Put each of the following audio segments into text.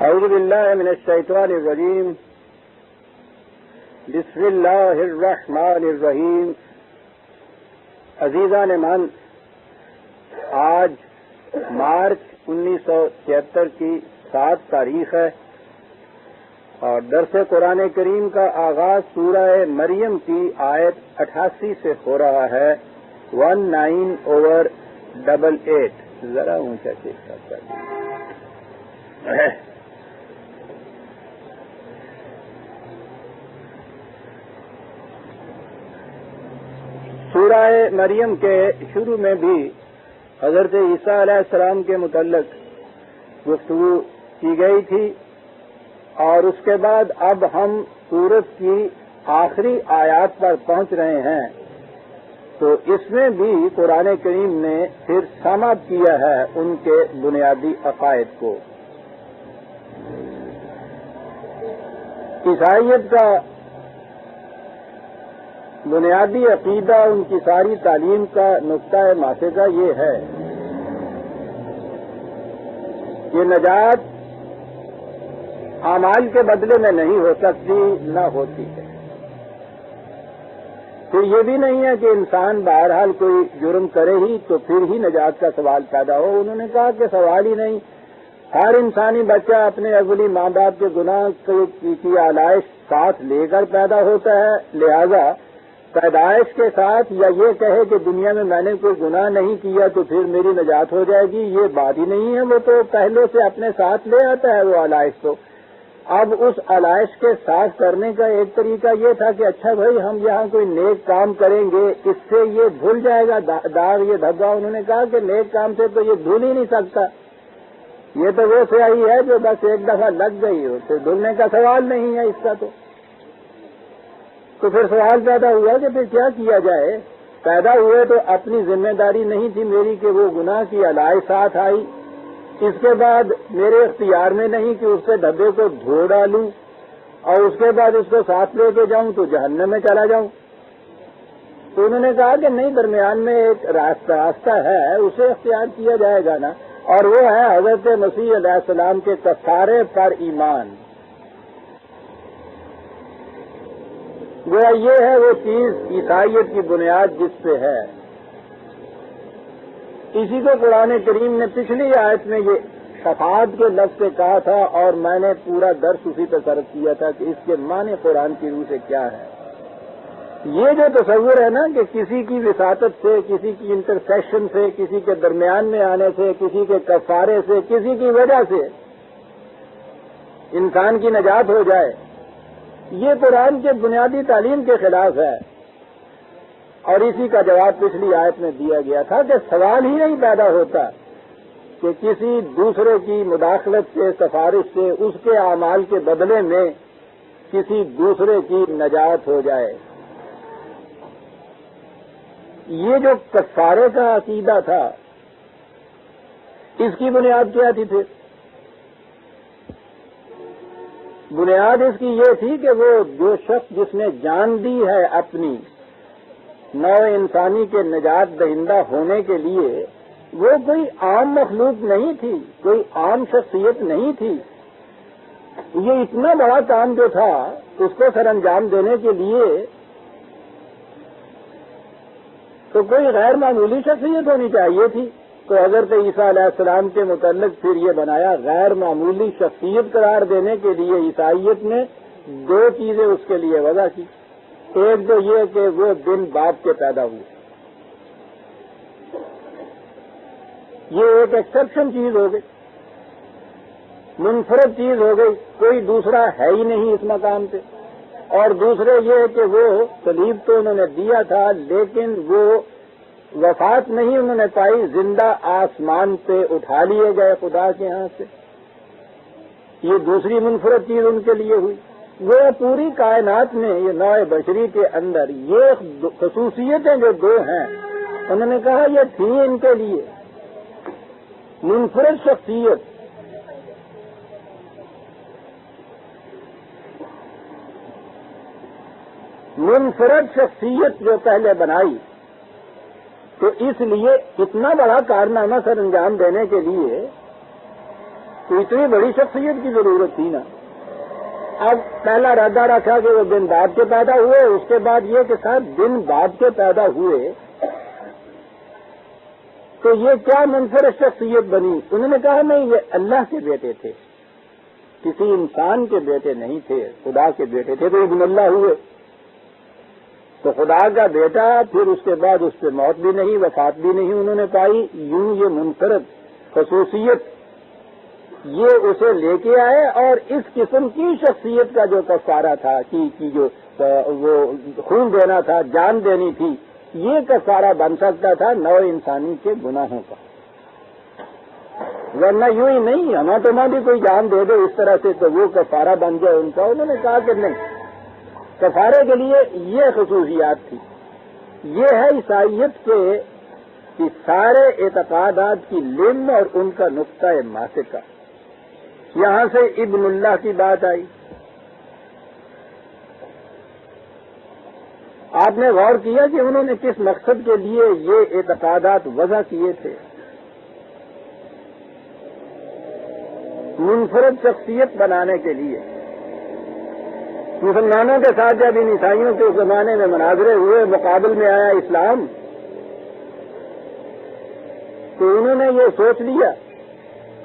اعوذ باللہ من الشیطان الرجیم بسم اللہ الرحمن الرحیم. عزیزان من، آج مارچ 1976 کی 7 تاریخ ہے اور درس قرآن کریم کا آغاز سورہ مریم کی آیت 88 سے ہو رہا ہے. 19/88. ذرا اونچا چیک کرتا ہے. سورہ مریم کے شروع میں بھی حضرت عیسیٰ علیہ السلام کے متعلق گفتگو کی گئی تھی اور اس کے بعد اب ہم سورت کی آخری آیات پر پہنچ رہے ہیں. تو اس میں بھی قرآن کریم نے پھر سماعت کیا ہے ان کے بنیادی عقائد کو. عیسائیت کا بنیادی عقیدہ، ان کی ساری تعلیم کا نقطہ ماسکہ یہ ہے کہ نجات اعمال کے بدلے میں نہیں ہو سکتی، نہ ہوتی ہے. پھر یہ بھی نہیں ہے کہ انسان بہرحال کوئی جرم کرے ہی تو پھر ہی نجات کا سوال پیدا ہو. انہوں نے کہا کہ سوال ہی نہیں. ہر انسانی بچہ اپنے اولی ماں باپ کے گناہ کی آلائش ساتھ لے کر پیدا ہوتا ہے. لہذا پیدائش کے ساتھ یا یہ کہے کہ دنیا میں نے کوئی گناہ نہیں کیا تو پھر میری نجات ہو جائے گی، یہ بات ہی نہیں ہے. وہ تو پہلے سے اپنے ساتھ لے آتا ہے وہ آلائش. تو اب اس آلائش کے ساتھ کرنے کا ایک طریقہ یہ تھا کہ اچھا بھائی ہم یہاں کوئی نیک کام کریں گے، اس سے یہ دھل جائے گا داغ، یہ دھبا. انہوں نے کہا کہ نیک کام سے تو یہ دھل ہی نہیں سکتا، یہ تو وہ سیاہی ہے جو بس ایک دفعہ لگ گئی ہو، تو دھلنے کا سوال نہیں ہے اس کا. تو پھر سوال پیدا ہوا کہ پھر کیا کیا جائے. پیدا ہوئے تو اپنی ذمہ داری نہیں تھی میری کہ وہ گناہ کی علائش ساتھ آئی. اس کے بعد میرے اختیار میں نہیں کہ اس کے دھبے کو دھو ڈالوں اور اس کے بعد اس کو ساتھ لے کے جاؤں تو جہنم میں چلا جاؤں. تو انہوں نے کہا کہ نہیں، درمیان میں ایک راستہ ہے، اسے اختیار کیا جائے گا نا، اور وہ ہے حضرت مسیح علیہ السلام کے کفارے پر ایمان. گویا یہ ہے وہ چیز عیسائیت کی بنیاد جس پہ ہے. اسی کو قرآن کریم نے پچھلی آیت میں یہ شفاعت کے لفظ سے کہا تھا اور میں نے پورا درس اسی پہ صرف کیا تھا کہ اس کے معنی قرآن کی روح سے کیا ہے. یہ جو تصور ہے نا کہ کسی کی وساطت سے، کسی کی انٹرسیکشن سے، کسی کے درمیان میں آنے سے، کسی کے کفارے سے، کسی کی وجہ سے انسان کی نجات ہو جائے، یہ قرآن کے بنیادی تعلیم کے خلاف ہے. اور اسی کا جواب پچھلی آیت میں دیا گیا تھا کہ سوال ہی نہیں پیدا ہوتا کہ کسی دوسرے کی مداخلت سے، سفارش سے، اس کے اعمال کے بدلے میں کسی دوسرے کی نجات ہو جائے. یہ جو کفارے کا عقیدہ تھا، اس کی بنیاد کیا تھی؟ پھر بنیاد اس کی یہ تھی کہ وہ جو شخص جس نے جان دی ہے اپنی نوع انسانی کے نجات دہندہ ہونے کے لیے، وہ کوئی عام مخلوق نہیں تھی، کوئی عام شخصیت نہیں تھی. یہ اتنا بڑا کام جو تھا اس کو سر انجام دینے کے لیے تو کوئی غیر معمولی شخصیت ہونی چاہیے تھی. تو حضرت عیسیٰ علیہ السلام کے متعلق پھر یہ بنایا، غیر معمولی شخصیت قرار دینے کے لیے عیسائیت نے 2 چیزیں اس کے لیے وضع کی. ایک تو یہ کہ وہ بن باپ کے پیدا ہوئے، یہ ایک ایکسپشن چیز ہو گئی، منفرد چیز ہو گئی، کوئی دوسرا ہے ہی نہیں اس مقام پہ. اور دوسرے یہ کہ وہ صلیب تو انہوں نے دیا تھا لیکن وہ وفات نہیں انہوں نے پائی، زندہ آسمان پہ اٹھا لیے گئے خدا کے ہاں سے. یہ دوسری منفرد چیز ان کے لیے ہوئی. وہ پوری کائنات میں یہ نوع بشری کے اندر یہ خصوصیتیں جو 2 ہیں، انہوں نے کہا یہ تھی ان کے لیے منفرد شخصیت. منفرد شخصیت جو پہلے بنائی تو اس لیے اتنا بڑا کارنامہ سر انجام دینے کے لیے تو اتنی بڑی شخصیت کی ضرورت تھی نا. اب پہلا ردہ رکھا کہ وہ دن بعد کے پیدا ہوئے، اس کے بعد یہ کہ صاحب دن بعد کے پیدا ہوئے تو یہ کیا منفرد شخصیت بنی؟ انہوں نے کہا نہیں، یہ اللہ کے بیٹے تھے، کسی انسان کے بیٹے نہیں تھے، خدا کے بیٹے تھے، تو ابن اللہ ہوئے. تو خدا کا بیٹا، پھر اس کے بعد اس پہ موت بھی نہیں، وفات بھی نہیں انہوں نے پائی. یوں یہ منفرد خصوصیت یہ اسے لے کے آئے، اور اس قسم کی شخصیت کا جو کفارہ تھا کہ جو وہ خون دینا تھا، جان دینی تھی، یہ کفارہ بن سکتا تھا نو انسانی کے گناہوں کا. ورنہ یوں ہی نہیں، ہمیں تو بھی کوئی جان دے دے اس طرح سے تو وہ کفارہ بن جائے ان کا. انہوں نے کہا کہ نہیں، کفارے کے لیے یہ خصوصیات تھی. یہ ہے عیسائیت کے سارے اعتقادات کی لم اور ان کا نقطۂ ماسکہ. یہاں سے ابن اللہ کی بات آئی. آپ نے غور کیا کہ انہوں نے کس مقصد کے لیے یہ اعتقادات وضع کیے تھے؟ منفرد شخصیت بنانے کے لیے. مسلمانوں کے ساتھ جب ان عیسائیوں کے زمانے میں مناظرے ہوئے، مقابل میں آیا اسلام، تو انہوں نے یہ سوچ لیا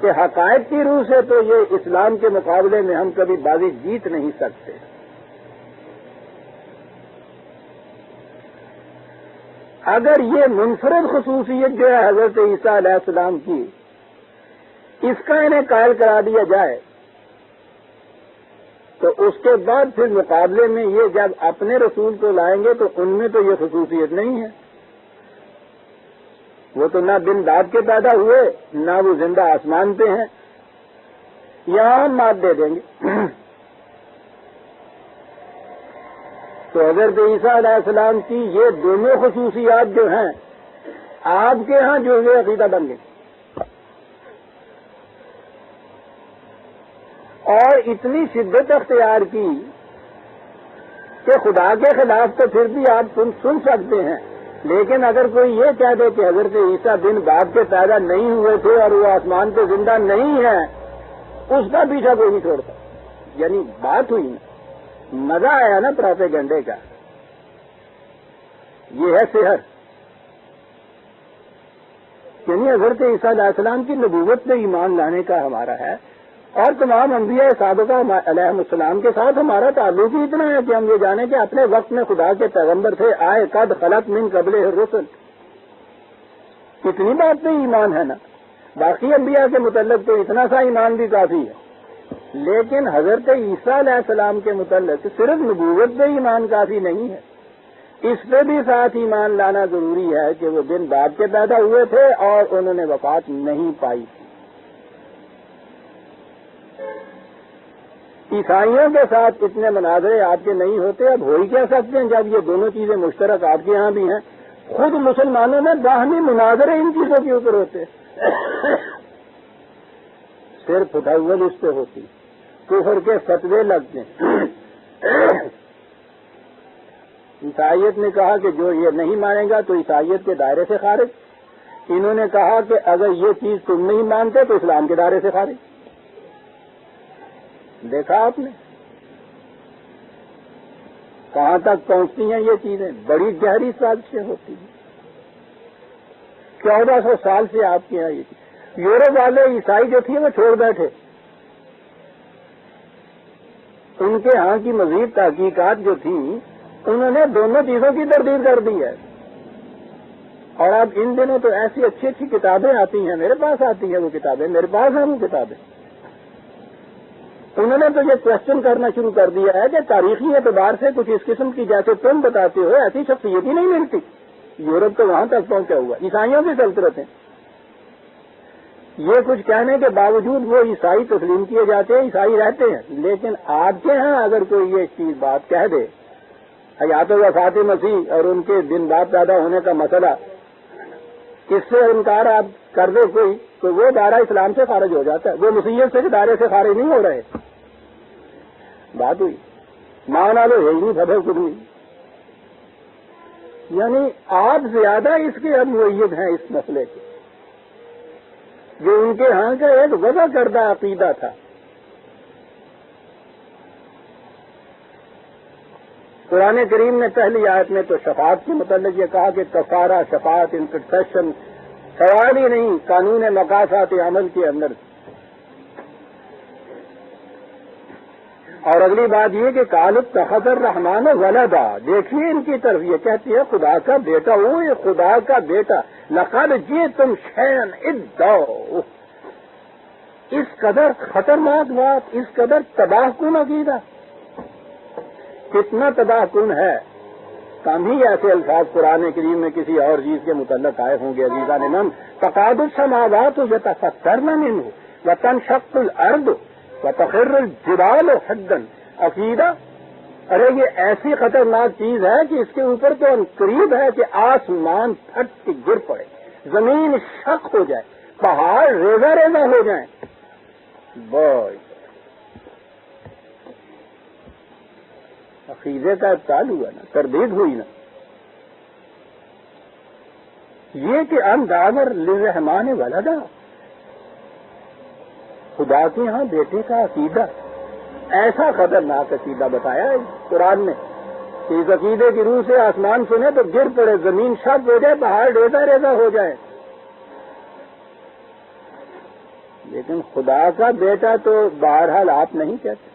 کہ حقائق کی روح سے تو یہ اسلام کے مقابلے میں ہم کبھی بازی جیت نہیں سکتے. اگر یہ منفرد خصوصیت جو ہے حضرت عیسیٰ علیہ السلام کی، اس کا انہیں قائل کرا دیا جائے تو اس کے بعد پھر مقابلے میں یہ جب اپنے رسول کو لائیں گے تو ان میں تو یہ خصوصیت نہیں ہے. وہ تو نہ دن رات کے پیدا ہوئے، نہ وہ زندہ آسمان پہ ہیں. یہاں ہم مات دے دیں گے. تو حضرت عیسیٰ علیہ السلام کی یہ دونوں خصوصیات جو ہیں آپ کے ہاں جو یہ عقیدہ بن گئی، اور اتنی شدت اختیار کی کہ خدا کے خلاف تو پھر بھی آپ سن سکتے ہیں، لیکن اگر کوئی یہ کہہ دے کہ حضرت عیسیٰ دن بعد کے پیدا نہیں ہوئے تھے اور وہ آسمان پہ زندہ نہیں ہے، اس کا پیچھا کوئی نہیں چھوڑتا. یعنی بات ہوئی نا، مزہ آیا نا پروپیگنڈے کا. یہ ہے سحر. یعنی حضرت عیسیٰ علیہ السلام کی نبوت پہ ایمان لانے کا ہمارا ہے، اور تمام انبیاء سابقہ علیہ السلام کے ساتھ ہمارا تعلق ہی اتنا ہے کہ ہم یہ جانیں کہ اپنے وقت میں خدا کے پیغمبر تھے، آئے قد خلق من قبل الرسل. اتنی بات پہ ایمان ہے نا. باقی انبیاء کے متعلق تو اتنا سا ایمان بھی کافی ہے، لیکن حضرت عیسیٰ علیہ السلام کے متعلق صرف نبوت پہ ایمان کافی نہیں ہے، اس پہ بھی ساتھ ایمان لانا ضروری ہے کہ وہ دن بعد کے پیدا ہوئے تھے اور انہوں نے وفات نہیں پائی. عیسائیوں کے ساتھ اتنے مناظرے آپ کے نہیں ہوتے. اب ہو ہی کیا سکتے ہیں جب یہ دونوں چیزیں مشترک آپ کے ہاں بھی ہیں. خود مسلمانوں میں باہمی مناظرے ان چیزوں کے اوپر ہوتے، صرف تحول اس پہ ہوتی، کفر کے فتوے لگتے ہیں. عیسائیت نے کہا کہ جو یہ نہیں مانے گا تو عیسائیت کے دائرے سے خارج. انہوں نے کہا کہ اگر یہ چیز تم نہیں مانتے تو اسلام کے دائرے سے خارج. دیکھا آپ نے کہاں تک پہنچتی ہیں یہ چیزیں. بڑی گہری سازشیں ہوتی ہیں. 1400 سال سے آپ کے یہاں یہ چیز. یورپ والے عیسائی جو تھے وہ چھوڑ بیٹھے. ان کے ہاں کی مزید تحقیقات جو تھیں انہوں نے دونوں چیزوں کی تردید کر دی ہے. اور اب ان دنوں تو ایسی اچھی اچھی کتابیں آتی ہیں، میرے پاس آتی ہیں وہ کتابیں، میرے پاس ہیں وہ کتابیں. انہوں نے تو یہ کوشچن کرنا شروع کر دیا ہے کہ تاریخی اعتبار سے کچھ اس قسم کی جیسے تم بتاتے ہو ایسی شخصیت ہی نہیں ملتی. یورپ تو وہاں تک پہنچا ہوا، عیسائیوں کی سلطنتیں. یہ کچھ کہنے کے باوجود وہ عیسائی تسلیم کیے جاتے ہیں، عیسائی رہتے ہیں. لیکن آپ کے ہاں اگر کوئی یہ چیز بات کہہ دے، حیات وفات مسیح اور ان کے دن بعد پیدا ہونے کا مسئلہ، اس سے انکار آپ کر دے کوئی، تو وہ دائرہ اسلام سے خارج ہو جاتا ہے. وہ مسیحیت سے دائرے سے خارج نہیں ہو رہے. بات ہوئی مانا لو ہے ہی نہیں بھدر کچھ نہیں. یعنی آپ زیادہ اس کے اب معید ہیں اس مسئلے کے. جو ان کے ہاں کا ایک وضع کردہ عقیدہ تھا. قرآن کریم نے پہلی آیت میں تو شفاعت کے متعلق یہ کہا کہ کفارہ، شفاعت، انٹرسیشن سوال ہی نہیں قانون مقاصد عمل کے اندر. اور اگلی بات یہ کہ قال اتخذ الرحمن ولدا، دیکھیے ان کی طرف یہ کہتی ہے خدا کا بیٹا. وہ یہ خدا کا بیٹا. لقد جئتم شیئا ادّا، اس قدر خطرناک بات، اس قدر تباہ کن عقیدہ. کتنا تباہ کن ہے. کم ہی ایسے الفاظ قرآن کریم میں کسی اور چیز کے متعلق آئے ہوں گے عزیزان من. تقاد السماوات یتفطرن منہ وتنشق الارض وتخر الجبال حدا. عقیدہ، ارے یہ ایسی خطرناک چیز ہے کہ اس کے اوپر تو قریب ہے کہ آسمان پھٹ کے گر پڑے، زمین شق ہو جائے، پہاڑ ریزہ ریزہ ہو جائیں. بھائی عقیدے کا ابطال ہوا نا، تردید ہوئی نا. یہ کہ انداگر للرحمن ولدا، خدا کے ہاں بیٹے کا عقیدہ، ایسا خطرناک عقیدہ بتایا ہے قرآن نے کہ اس عقیدے کی روح سے آسمان سنے تو گر پڑے، زمین شق ہو جائے، پہاڑ ریزہ ریزہ ہو جائے. لیکن خدا کا بیٹا تو بہرحال آپ نہیں کہتے،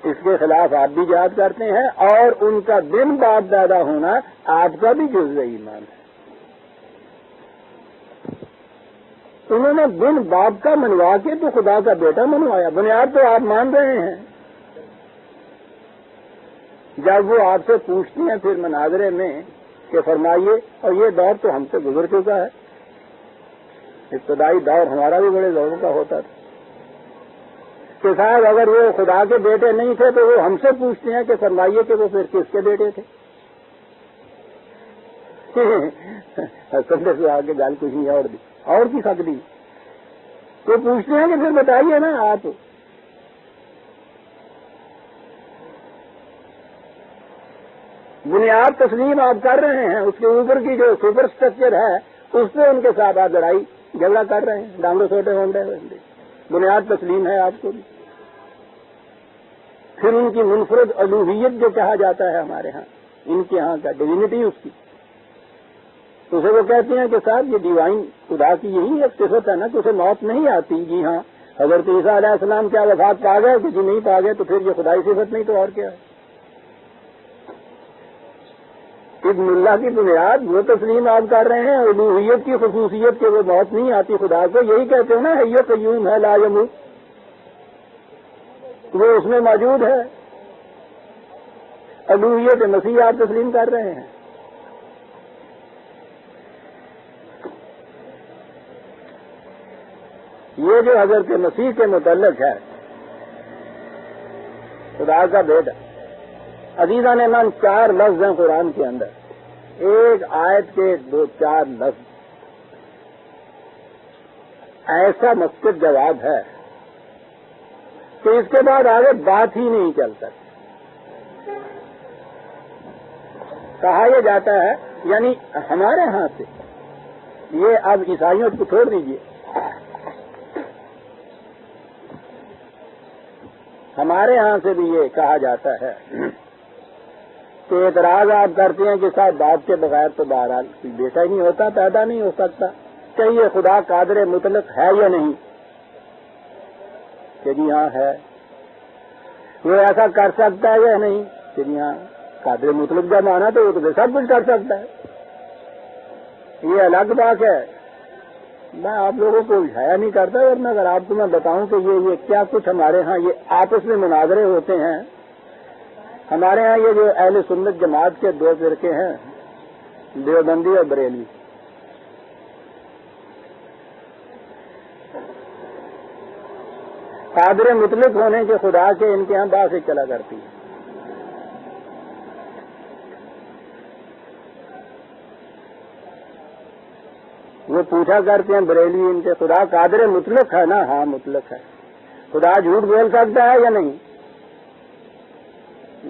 اس کے خلاف آپ بھی جہاد کرتے ہیں، اور ان کا بن باپ دادا ہونا آپ کا بھی جزء ایمان ہے. انہوں نے بن باپ کا منوا کے تو خدا کا بیٹا منوایا. بنیاد تو آپ مان رہے ہیں. جب وہ آپ سے پوچھتی ہیں پھر مناظرے میں کہ فرمائیے، اور یہ دور تو ہم سے گزر چکا ہے، ابتدائی دور ہمارا بھی بڑے زوروں کا ہوتا تھا کہ صاحب اگر وہ خدا کے بیٹے نہیں تھے تو وہ ہم سے پوچھتے ہیں کہ فرمائیے کہ وہ پھر کس کے بیٹے تھے. سندے سے آگے گال کچھ نہیں اور کی سکتی. تو پوچھتے ہیں کہ پھر بتائیے نا آپ. بنیاد تسلیم آپ کر رہے ہیں، اس کے اوپر کی جو سپر اسٹرکچر ہے اس پہ ان کے ساتھ آپ لڑائی جھگڑا کر رہے ہیں، ڈانگوں چھوٹے ہونڈے. بنیاد تسلیم ہے آپ کو بھی. پھر ان کی منفرد الوہیت جو کہا جاتا ہے ہمارے ہاں، ان کے ہاں کا ڈیوینٹی اس کی، تو اسے وہ کہتے ہیں کہ صاحب یہ ڈیوائن خدا کی یہی ایک صفت ہے نا کہ اسے موت نہیں آتی. جی ہاں، حضرت عیسیٰ علیہ السلام کیا وفات پا گئے کہ جی نہیں پا گئے، تو پھر یہ خدائی صفت نہیں تو اور کیا ہے. ابن اللہ کی بنیاد وہ تسلیم آپ کر رہے ہیں، الوہیت کی خصوصیت کہ وہ موت نہیں آتی خدا کو. یہی کہتے ہیں نا حی قیوم ہے لا یموت، وہ اس میں موجود ہے. الوہیت مسیح آپ تسلیم کر رہے ہیں. یہ جو حضرت مسیح کے متعلق ہے خدا کا بیٹا، عزیزان من 4 لفظ ہیں قرآن کے اندر، ایک آیت کے 2-4 لفظ، ایسا مقصد جواب ہے کہ اس کے بعد آگے بات ہی نہیں چل سکتی. کہا یہ جاتا ہے، یعنی ہمارے ہاں سے، یہ اب عیسائیوں کو چھوڑ دیجیے، ہمارے ہاں سے بھی یہ کہا جاتا ہے کہ اعتراض آپ کرتے ہیں کہ صاحب باپ کے بغیر تو بہرحال کوئی بیٹا ہی نہیں ہوتا، پیدا نہیں ہو سکتا. کہ یہ خدا قادر مطلق ہے یا نہیں؟ کہ جی ہاں ہے. وہ ایسا کر سکتا ہے یا نہیں؟ کہ جی ہاں. قادر مطلق جب مانا تو وہ تو سب کچھ کر سکتا ہے. یہ الگ بات ہے، میں آپ لوگوں کو اجھایا نہیں کرتا. اور میں اگر آپ کو میں بتاؤں کہ یہ کیا کچھ ہمارے ہاں یہ آپس میں مناظرے ہوتے ہیں. ہمارے ہاں یہ جو اہل سنت جماعت کے 2 فرقے ہیں، دیوبندی اور بریلوی، قادر مطلق ہونے کے خدا کے ان کے ہاں بات سے چلا کرتی ہے. وہ پوچھا کرتے ہیں بریلوی ان کے، خدا قادر مطلق ہے نا؟ ہاں مطلق ہے. خدا جھوٹ بول سکتا ہے یا نہیں؟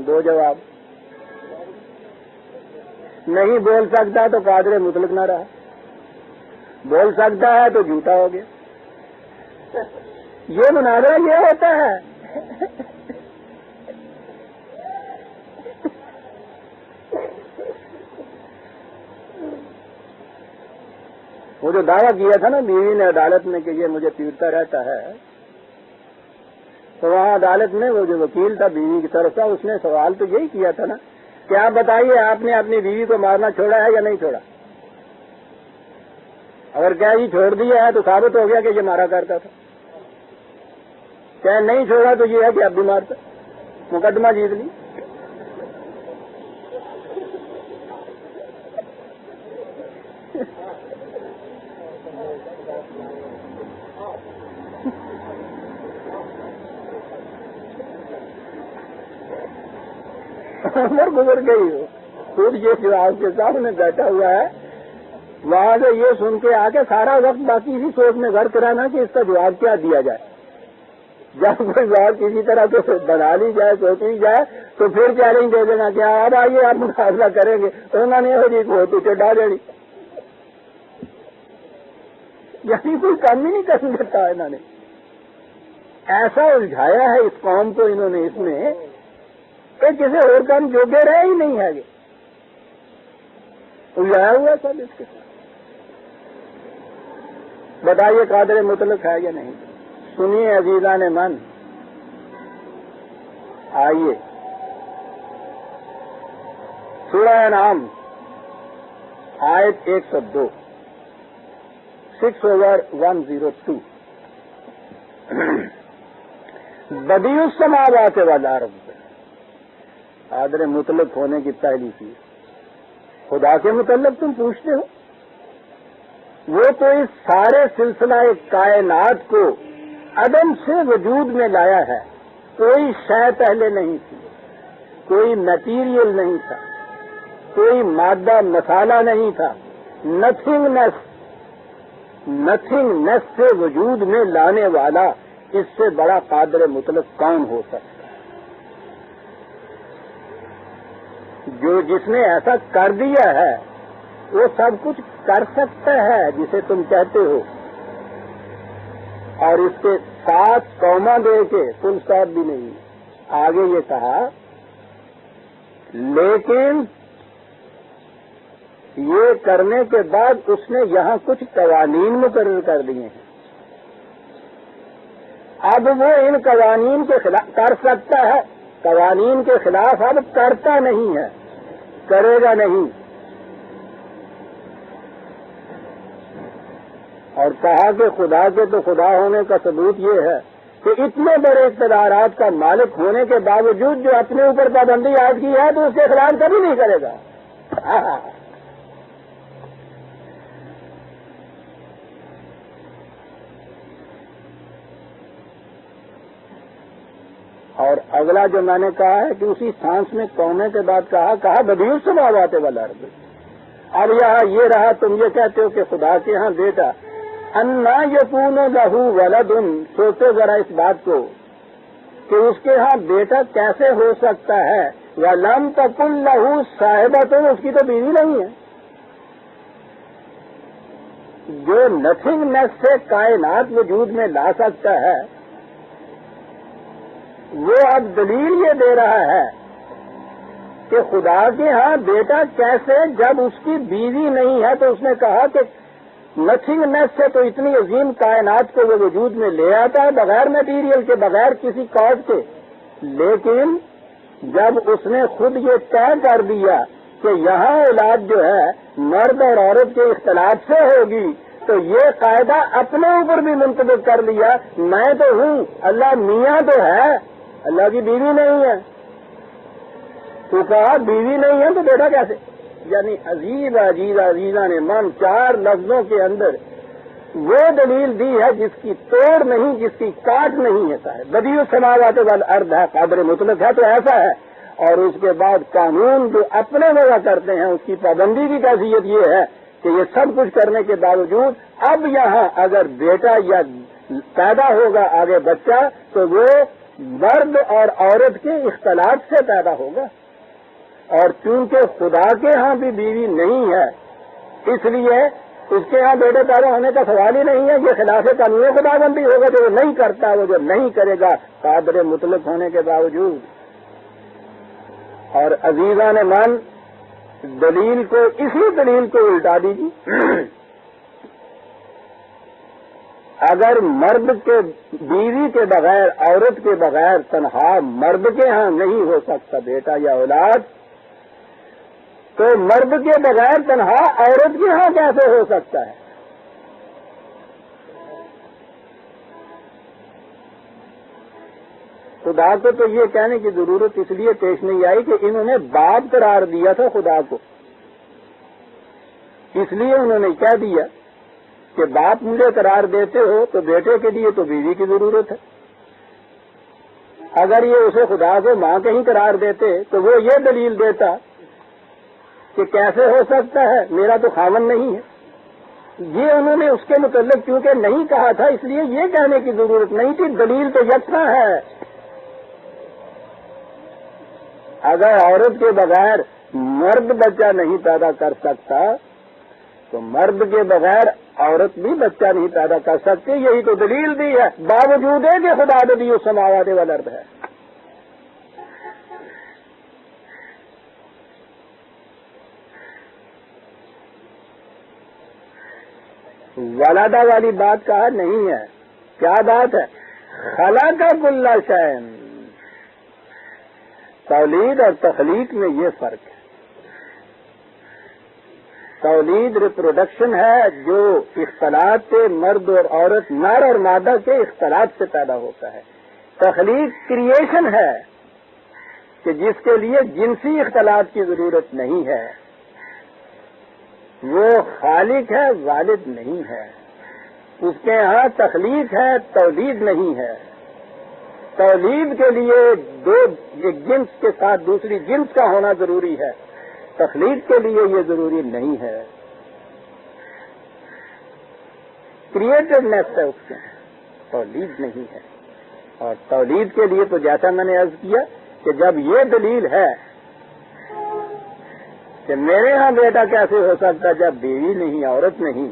2 جواب. نہیں بول سکتا تو قادر مطلق نہ رہا. بول سکتا ہے تو جھوٹا ہو گیا. یہ مناظرہ یہ ہوتا ہے. وہ جو دعویٰ کیا تھا نا بیوی نے عدالت میں کہ یہ مجھے پیٹتا رہتا ہے، تو وہاں عدالت میں وہ جو وکیل تھا بیوی کی طرف کا، اس نے سوال تو یہی کیا تھا نا کہ آپ بتائیے آپ نے اپنی بیوی کو مارنا چھوڑا ہے یا نہیں چھوڑا؟ اگر کیا یہ چھوڑ دیا ہے تو ثابت ہو گیا کہ یہ مارا کرتا تھا، کیا نہیں چھوڑا تو یہ ہے کہ اب بھی مارتا. مقدمہ جیت لی. عمر گزر گئی ہو. خود یہ جو آپ کے سامنے بیٹھا ہوا ہے وہاں سے یہ سن کے آ کے سارا وقت باقی اسی سوچ میں غرق رہنا کہ اس کا جواب کیا دیا جائے. جب کوئی بات کسی طرح سے بنا لی جائے سوچی جائے تو پھر چیلنج دے دینا کہ اب آئیے آپ مقابلہ کریں گے. انہوں نے ہو جی کو تو ڈال دینی، یعنی کوئی کام ہی نہیں کر دیتا. انہوں نے ایسا الجھایا ہے اس قوم کو انہوں نے اس میں کہ کسی اور کام جوگے رہے ہی نہیں ہے. الجھایا ہوا سب اس کے ساتھ. بتائیے قادر مطلق ہے یا نہیں؟ سنیے عزیزان من، آئیے سورہ انعام آیت 102 6/102. بدیع السماوات والارض، قادر مطلق ہونے کی پہلی چیز. خدا کے متعلق تم پوچھتے ہو؟ وہ تو اس سارے سلسلہ کائنات کو عدم سے وجود میں لایا ہے. کوئی شے پہلے نہیں تھی، کوئی میٹیریل نہیں تھا، کوئی مادہ مسالہ نہیں تھا. نتھنگ نیس سے وجود میں لانے والا اس سے بڑا قادر مطلق کون ہو سکتا؟ جو جس نے ایسا کر دیا ہے وہ سب کچھ کر سکتا ہے جسے تم کہتے ہو. اور اس کے 7 کوما دے کے فل اسٹاپ بھی نہیں. آگے یہ کہا لیکن یہ کرنے کے بعد اس نے یہاں کچھ قوانین مقرر کر دیے ہیں. اب وہ ان قوانین کے خلاف کر سکتا ہے، قوانین کے خلاف اب کرتا نہیں ہے، کرے گا نہیں. اور کہا کہ خدا کے تو خدا ہونے کا ثبوت یہ ہے کہ اتنے بڑے اقتدارات کا مالک ہونے کے باوجود جو اپنے اوپر پابندی عائد کی ہے تو اس کے خلاف کبھی نہیں کرے گا. اور اگلا جو میں نے کہا ہے کہ اسی سانس میں قومے کے بعد کہا بدیع السماوات والارض. اب یہاں یہ رہا تم یہ کہتے ہو کہ خدا کے ہاں بیٹا، انا یکون لہ ولد. سوچو ذرا اس بات کو کہ اس کے ہاں بیٹا کیسے ہو سکتا ہے. ولم تکن لہ صاحبۃ، اس کی تو بیوی نہیں ہے. جو نتھنگ نیس سے کائنات وجود میں لا سکتا ہے وہ اب دلیل یہ دے رہا ہے کہ خدا کے ہاں بیٹا کیسے، جب اس کی بیوی نہیں ہے. تو اس نے کہا کہ نتھنگ نیس سے تو اتنی عظیم کائنات کو وہ وجود میں لے آتا ہے بغیر میٹیریل کے، بغیر کسی کاز کے. لیکن جب اس نے خود یہ طے کر دیا کہ یہاں اولاد جو ہے مرد اور عورت کے اختلاط سے ہوگی تو یہ قاعدہ اپنے اوپر بھی منتخب کر لیا. میں تو ہوں، اللہ میاں تو ہے، اللہ کی بیوی نہیں ہے. تو کہا بیوی نہیں ہے تو بیٹا کیسے؟ یعنی عزیزہ نے من 4 لفظوں کے اندر وہ دلیل دی ہے جس کی توڑ نہیں، جس کی کاٹ نہیں ہے. صاحب بدیع السماوات والارض ہے، قادر مطلق ہے تو ایسا ہے. اور اس کے بعد قانون جو اپنے وضع کرتے ہیں اس کی پابندی کی کیفیت یہ ہے کہ یہ سب کچھ کرنے کے باوجود اب یہاں اگر بیٹا یا پیدا ہوگا آگے بچہ تو وہ مرد اور عورت کے اختلاط سے پیدا ہوگا. اور چونکہ خدا کے ہاں بھی بیوی نہیں ہے اس لیے اس کے یہاں بیٹے پیدا ہونے کا سوال ہی نہیں ہے. یہ خلاف قانون خدا بندی ہوگا جو وہ نہیں کرتا, وہ جو نہیں کرے گا قادر مطلق ہونے کے باوجود. اور عزیزان من, دلیل کو, اسی دلیل کو الٹا دیجیے. اگر مرد کے بیوی کے بغیر, عورت کے بغیر تنہا مرد کے ہاں نہیں ہو سکتا بیٹا یا اولاد, تو مرد کے بغیر تنہا عورت کے ہاں کیسے ہو سکتا ہے؟ خدا کو تو یہ کہنے کی ضرورت اس لیے پیش نہیں آئی کہ انہوں نے باپ قرار دیا تھا خدا کو, اس لیے انہوں نے کہہ دیا کہ باپ مجھے قرار دیتے ہو تو بیٹے کے لیے تو بیوی کی ضرورت ہے. اگر یہ اسے خدا کو ماں کہیں قرار دیتے تو وہ یہ دلیل دیتا کہ کیسے ہو سکتا ہے, میرا تو خاوند نہیں ہے. یہ انہوں نے اس کے متعلق کیونکہ نہیں کہا تھا اس لیے یہ کہنے کی ضرورت نہیں تھی, دلیل تو یکساں ہے. اگر عورت کے بغیر مرد بچہ نہیں پیدا کر سکتا تو مرد کے بغیر عورت بھی بچہ نہیں پیدا کر سکتی. یہی تو دلیل دی ہے, باوجود ہے کہ خدا بدی السماوات والارض ہے. ولادہ والی بات کہا نہیں ہے. کیا بات ہے؟ خلق کل شیء. تولید اور تخلیق میں یہ فرق ہے. تولید ریپروڈکشن ہے جو اختلاط سے مرد اور عورت, نر اور مادہ کے اختلاط سے پیدا ہوتا ہے. تخلیق کریشن ہے کہ جس کے لیے جنسی اختلاط کی ضرورت نہیں ہے. وہ خالق ہے, والد نہیں ہے. اس کے ہاں تخلیق ہے, تولید نہیں ہے. تولید کے لیے ایک جنس کے ساتھ دوسری جنس کا ہونا ضروری ہے, تخلیق کے لیے یہ ضروری نہیں ہے. کریٹڈنیس ہے اس کے, تولید نہیں ہے. اور تولید کے لیے تو جیسا میں نے عرض کیا کہ جب یہ دلیل ہے کہ میرے ہاں بیٹا کیسے ہو سکتا جب بیوی نہیں, عورت نہیں,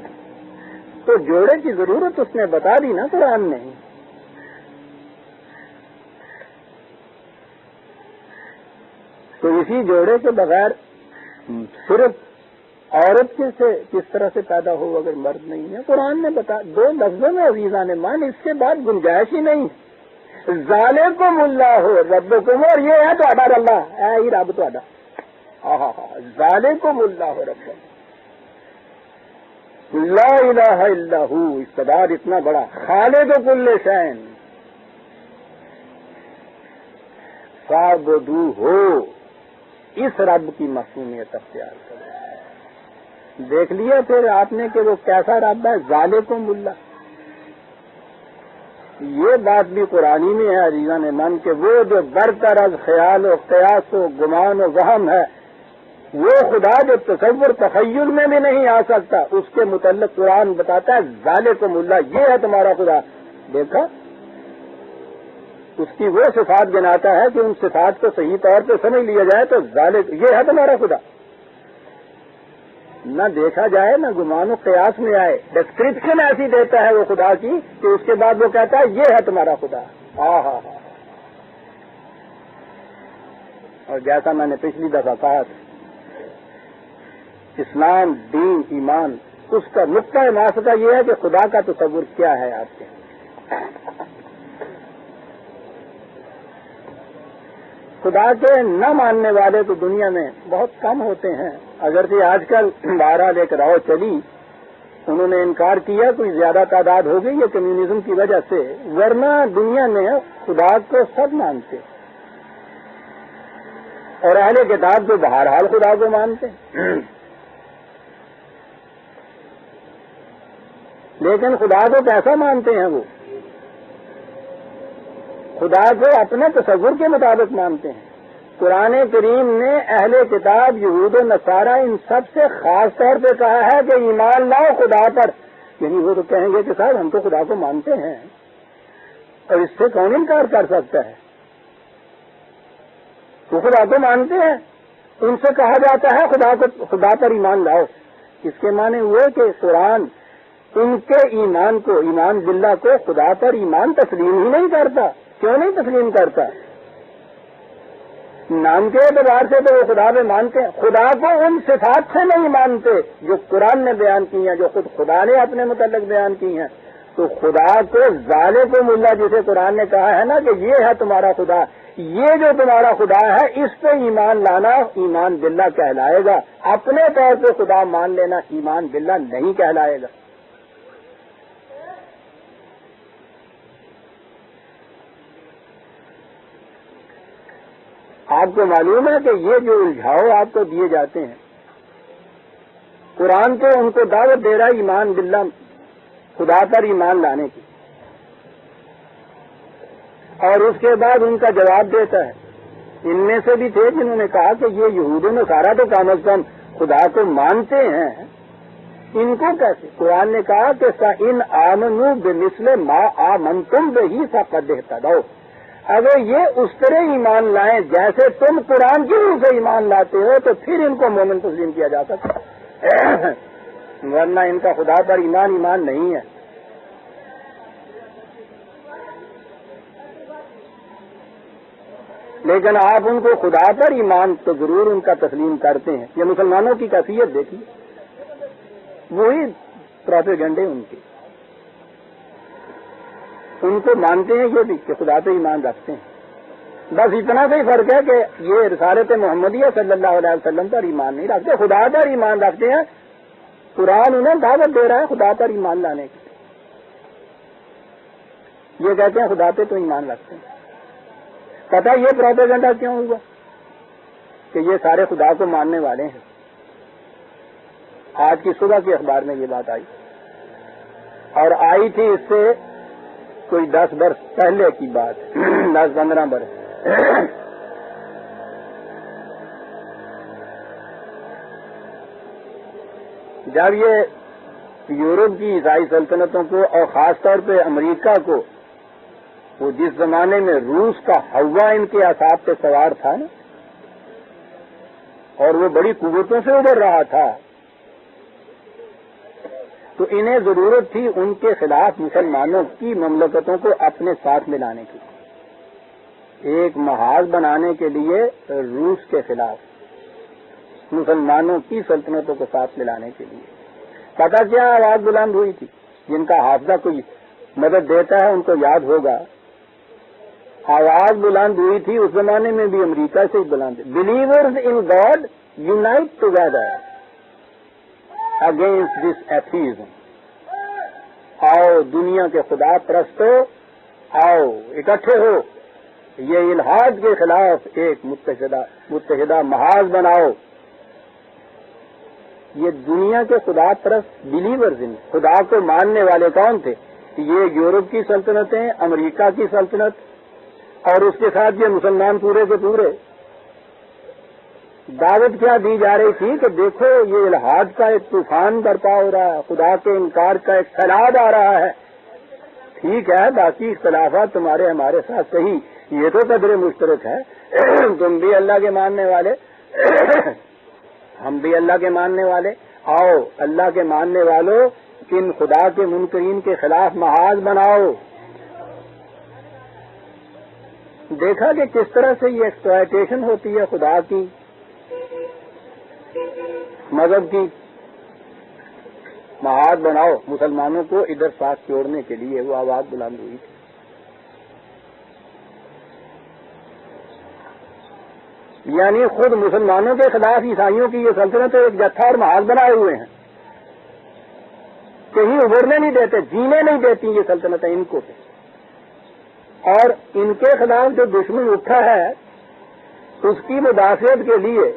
تو جوڑے کی ضرورت اس نے بتا دی نا قرآن نے. تو اسی جوڑے کے بغیر صرف عورت سے کس طرح سے پیدا ہو اگر مرد نہیں ہے؟ قرآن نے بتا, دو لفظوں میں عزیزان مان, اس کے بعد گنجائش ہی نہیں. ذالکم اللہ ربکم, اور یہ ہے تو اللہ ہے ہی رب تو ذالکم اللہ ربکم لا الہ الا ہو. اقتدار اتنا بڑا, خالق کل شیء فاعبدوہ, اس رب کی مفہومیت اختیار کرو. دیکھ لیا پھر آپ نے کہ وہ کیسا رب ہے, ذالکم اللہ. یہ بات بھی قرآنی میں ہے عزیزان من کہ وہ جو برتر از خیال و قیاس و گمان و وہم ہے, وہ خدا جو تصور تخیل میں بھی نہیں آ سکتا, اس کے متعلق قرآن بتاتا ہے ذالکم اللہ, یہ ہے تمہارا خدا. دیکھا, اس کی وہ صفات گناتا ہے کہ ان صفات کو صحیح طور پہ سمجھ لیا جائے تو ذالک, یہ ہے تمہارا خدا. نہ دیکھا جائے نہ گمان و قیاس میں آئے, ڈسکرپشن ایسی دیتا ہے وہ خدا کی کہ اس کے بعد وہ کہتا ہے یہ ہے تمہارا خدا. اور جیسا میں نے پچھلی دفعہ کہا تھا, اسلام, دین, ایمان, اس کا نقطۂ ماسکہ یہ ہے کہ خدا کا تصور کیا ہے آپ کے. خدا کے نہ ماننے والے تو دنیا میں بہت کم ہوتے ہیں. اگرچہ آج کل بہرحال ایک راؤ چلی, انہوں نے انکار کیا, کوئی زیادہ تعداد ہو گئی ہے کمیونزم کی وجہ سے, ورنہ دنیا میں خدا کو سب مانتے اور اہل کتاب تو بہرحال خدا کو مانتے. لیکن خدا کو کیسا مانتے ہیں؟ وہ خدا کو اپنے تصور کے مطابق مانتے ہیں. قرآن کریم نے اہل کتاب یہود و نصارہ ان سب سے خاص طور پہ کہا ہے کہ ایمان لاؤ خدا پر. یعنی وہ تو کہیں گے کہ صاحب ہم تو خدا کو مانتے ہیں, اور اس سے کون انکار کر سکتا ہے؟ تو خدا کو مانتے ہیں, ان سے کہا جاتا ہے خدا پر ایمان لاؤ. اس کے معنی ہوئے کہ قرآن ان کے ایمان کو، ایمان باللہ کو، خدا پر ایمان تسلیم ہی نہیں کرتا. کیوں نہیں تسلیم کرتا؟ نام کے اعتبار سے تو وہ خدا پہ مانتے ہیں، خدا کو ان صفات سے نہیں مانتے جو قرآن نے بیان کی ہیں، جو خود خدا نے اپنے متعلق بیان کی ہیں. تو خدا کو ذالکم اللہ جسے قرآن نے کہا ہے نا کہ یہ ہے تمہارا خدا، یہ جو تمہارا خدا ہے اس پہ ایمان لانا ایمان باللہ کہلائے گا. اپنے طور پہ خدا مان لینا ایمان باللہ نہیں کہلائے گا. آپ کو معلوم ہے کہ یہ جو الجھاؤ آپ کو دیے جاتے ہیں، قرآن تو ان کو دعوت دے رہا ہے ایمان باللہ، خدا پر ایمان لانے کی، اور اس کے بعد ان کا جواب دیتا ہے. ان میں سے بھی تھے جنہوں نے کہا کہ یہ یہود و نصارہ تو کم از کم خدا کو مانتے ہیں، ان کو کیسے؟ قرآن نے کہا کہ فَإِنْ آمَنُوا بِمِثْلِ مَا آمَنْتُمْ بِهِ فَقَدْ اهْتَدَوْا. اگر یہ اس طرح ایمان لائیں جیسے تم قرآن کی روح سے ایمان لاتے ہو تو پھر ان کو مومن تسلیم کیا جا سکتا ہے، ورنہ ان کا خدا پر ایمان نہیں ہے. لیکن آپ ان کو خدا پر ایمان تو ضرور ان کا تسلیم کرتے ہیں. یہ مسلمانوں کی کیفیت دیکھیے، وہی پروپیگنڈے ان کے، ان کو مانتے ہیں یہ بھی کہ خدا پہ ایمان رکھتے ہیں. بس اتنا سے ہی فرق ہے کہ یہ رسالت محمدیہ صلی اللہ علیہ وسلم پر ایمان نہیں رکھتے، خدا پر ایمان رکھتے ہیں. قرآن انہیں دعوت دے رہا ہے خدا پر ایمان لانے کی، یہ کہتے ہیں خدا پہ تو ایمان رکھتے ہیں. پتہ یہ پروپیگنڈا کیوں ہوا کہ یہ سارے خدا کو ماننے والے ہیں. آج کی صبح کے اخبار میں یہ بات آئی، اور آئی تھی اس سے کوئی 10 برس پہلے کی بات، 10-15 برس. جب یہ یورپ کی عیسائی سلطنتوں کو اور خاص طور پہ امریکہ کو، وہ جس زمانے میں روس کا ہوا ان کے اعصاب پہ سوار تھا نا، اور وہ بڑی قوتوں سے ابھر رہا تھا، تو انہیں ضرورت تھی ان کے خلاف مسلمانوں کی مملکتوں کو اپنے ساتھ ملانے کی، ایک محاذ بنانے کے لیے روس کے خلاف مسلمانوں کی سلطنتوں کو ساتھ ملانے کے لیے. پتہ کیا آواز بلند ہوئی تھی؟ جن کا حافظہ کوئی مدد دیتا ہے ان کو یاد ہوگا، آواز بلند ہوئی تھی اس زمانے میں بھی امریکہ سے ہی بلند، believers in God unite together against this atheism. آؤ دنیا کے خدا پرستو، آؤ اکٹھے ہو، یہ الحاد کے خلاف ایک متحدہ محاذ بناؤ. یہ دنیا کے خدا پرست بلیورز ان، خدا کو ماننے والے کون تھے؟ یہ یورپ کی سلطنتیں، امریکہ کی سلطنت، اور اس کے ساتھ یہ مسلمان پورے کے پورے. دعوت کیا دی جا رہی تھی کہ دیکھو یہ الحاد کا ایک طوفان برپا ہو رہا ہے، خدا کے انکار کا ایک سیلاب آ رہا ہے. ٹھیک ہے، باقی اختلافات تمہارے ہمارے ساتھ صحیح، یہ تو قدر مشترک ہے. تم بھی اللہ کے ماننے والے، ہم بھی اللہ کے ماننے والے. آؤ اللہ کے ماننے والوں، ان خدا کے منکرین کے خلاف محاذ بناؤ. دیکھا کہ کس طرح سے یہ ایکسپلائٹیشن ہوتی ہے خدا کی، مذہب کی. محاذ بناؤ، مسلمانوں کو ادھر ساتھ جوڑنے کے لیے وہ آواز بلند ہوئی تھی. یعنی خود مسلمانوں کے خلاف عیسائیوں کی یہ سلطنت ایک جتھا اور محاذ بنائے ہوئے ہیں، کہیں ابھرنے نہیں دیتے، جینے نہیں دیتی یہ سلطنتیں ان کو. اور ان کے خلاف جو دشمن اٹھا ہے اس کی مدافعت کے لیے،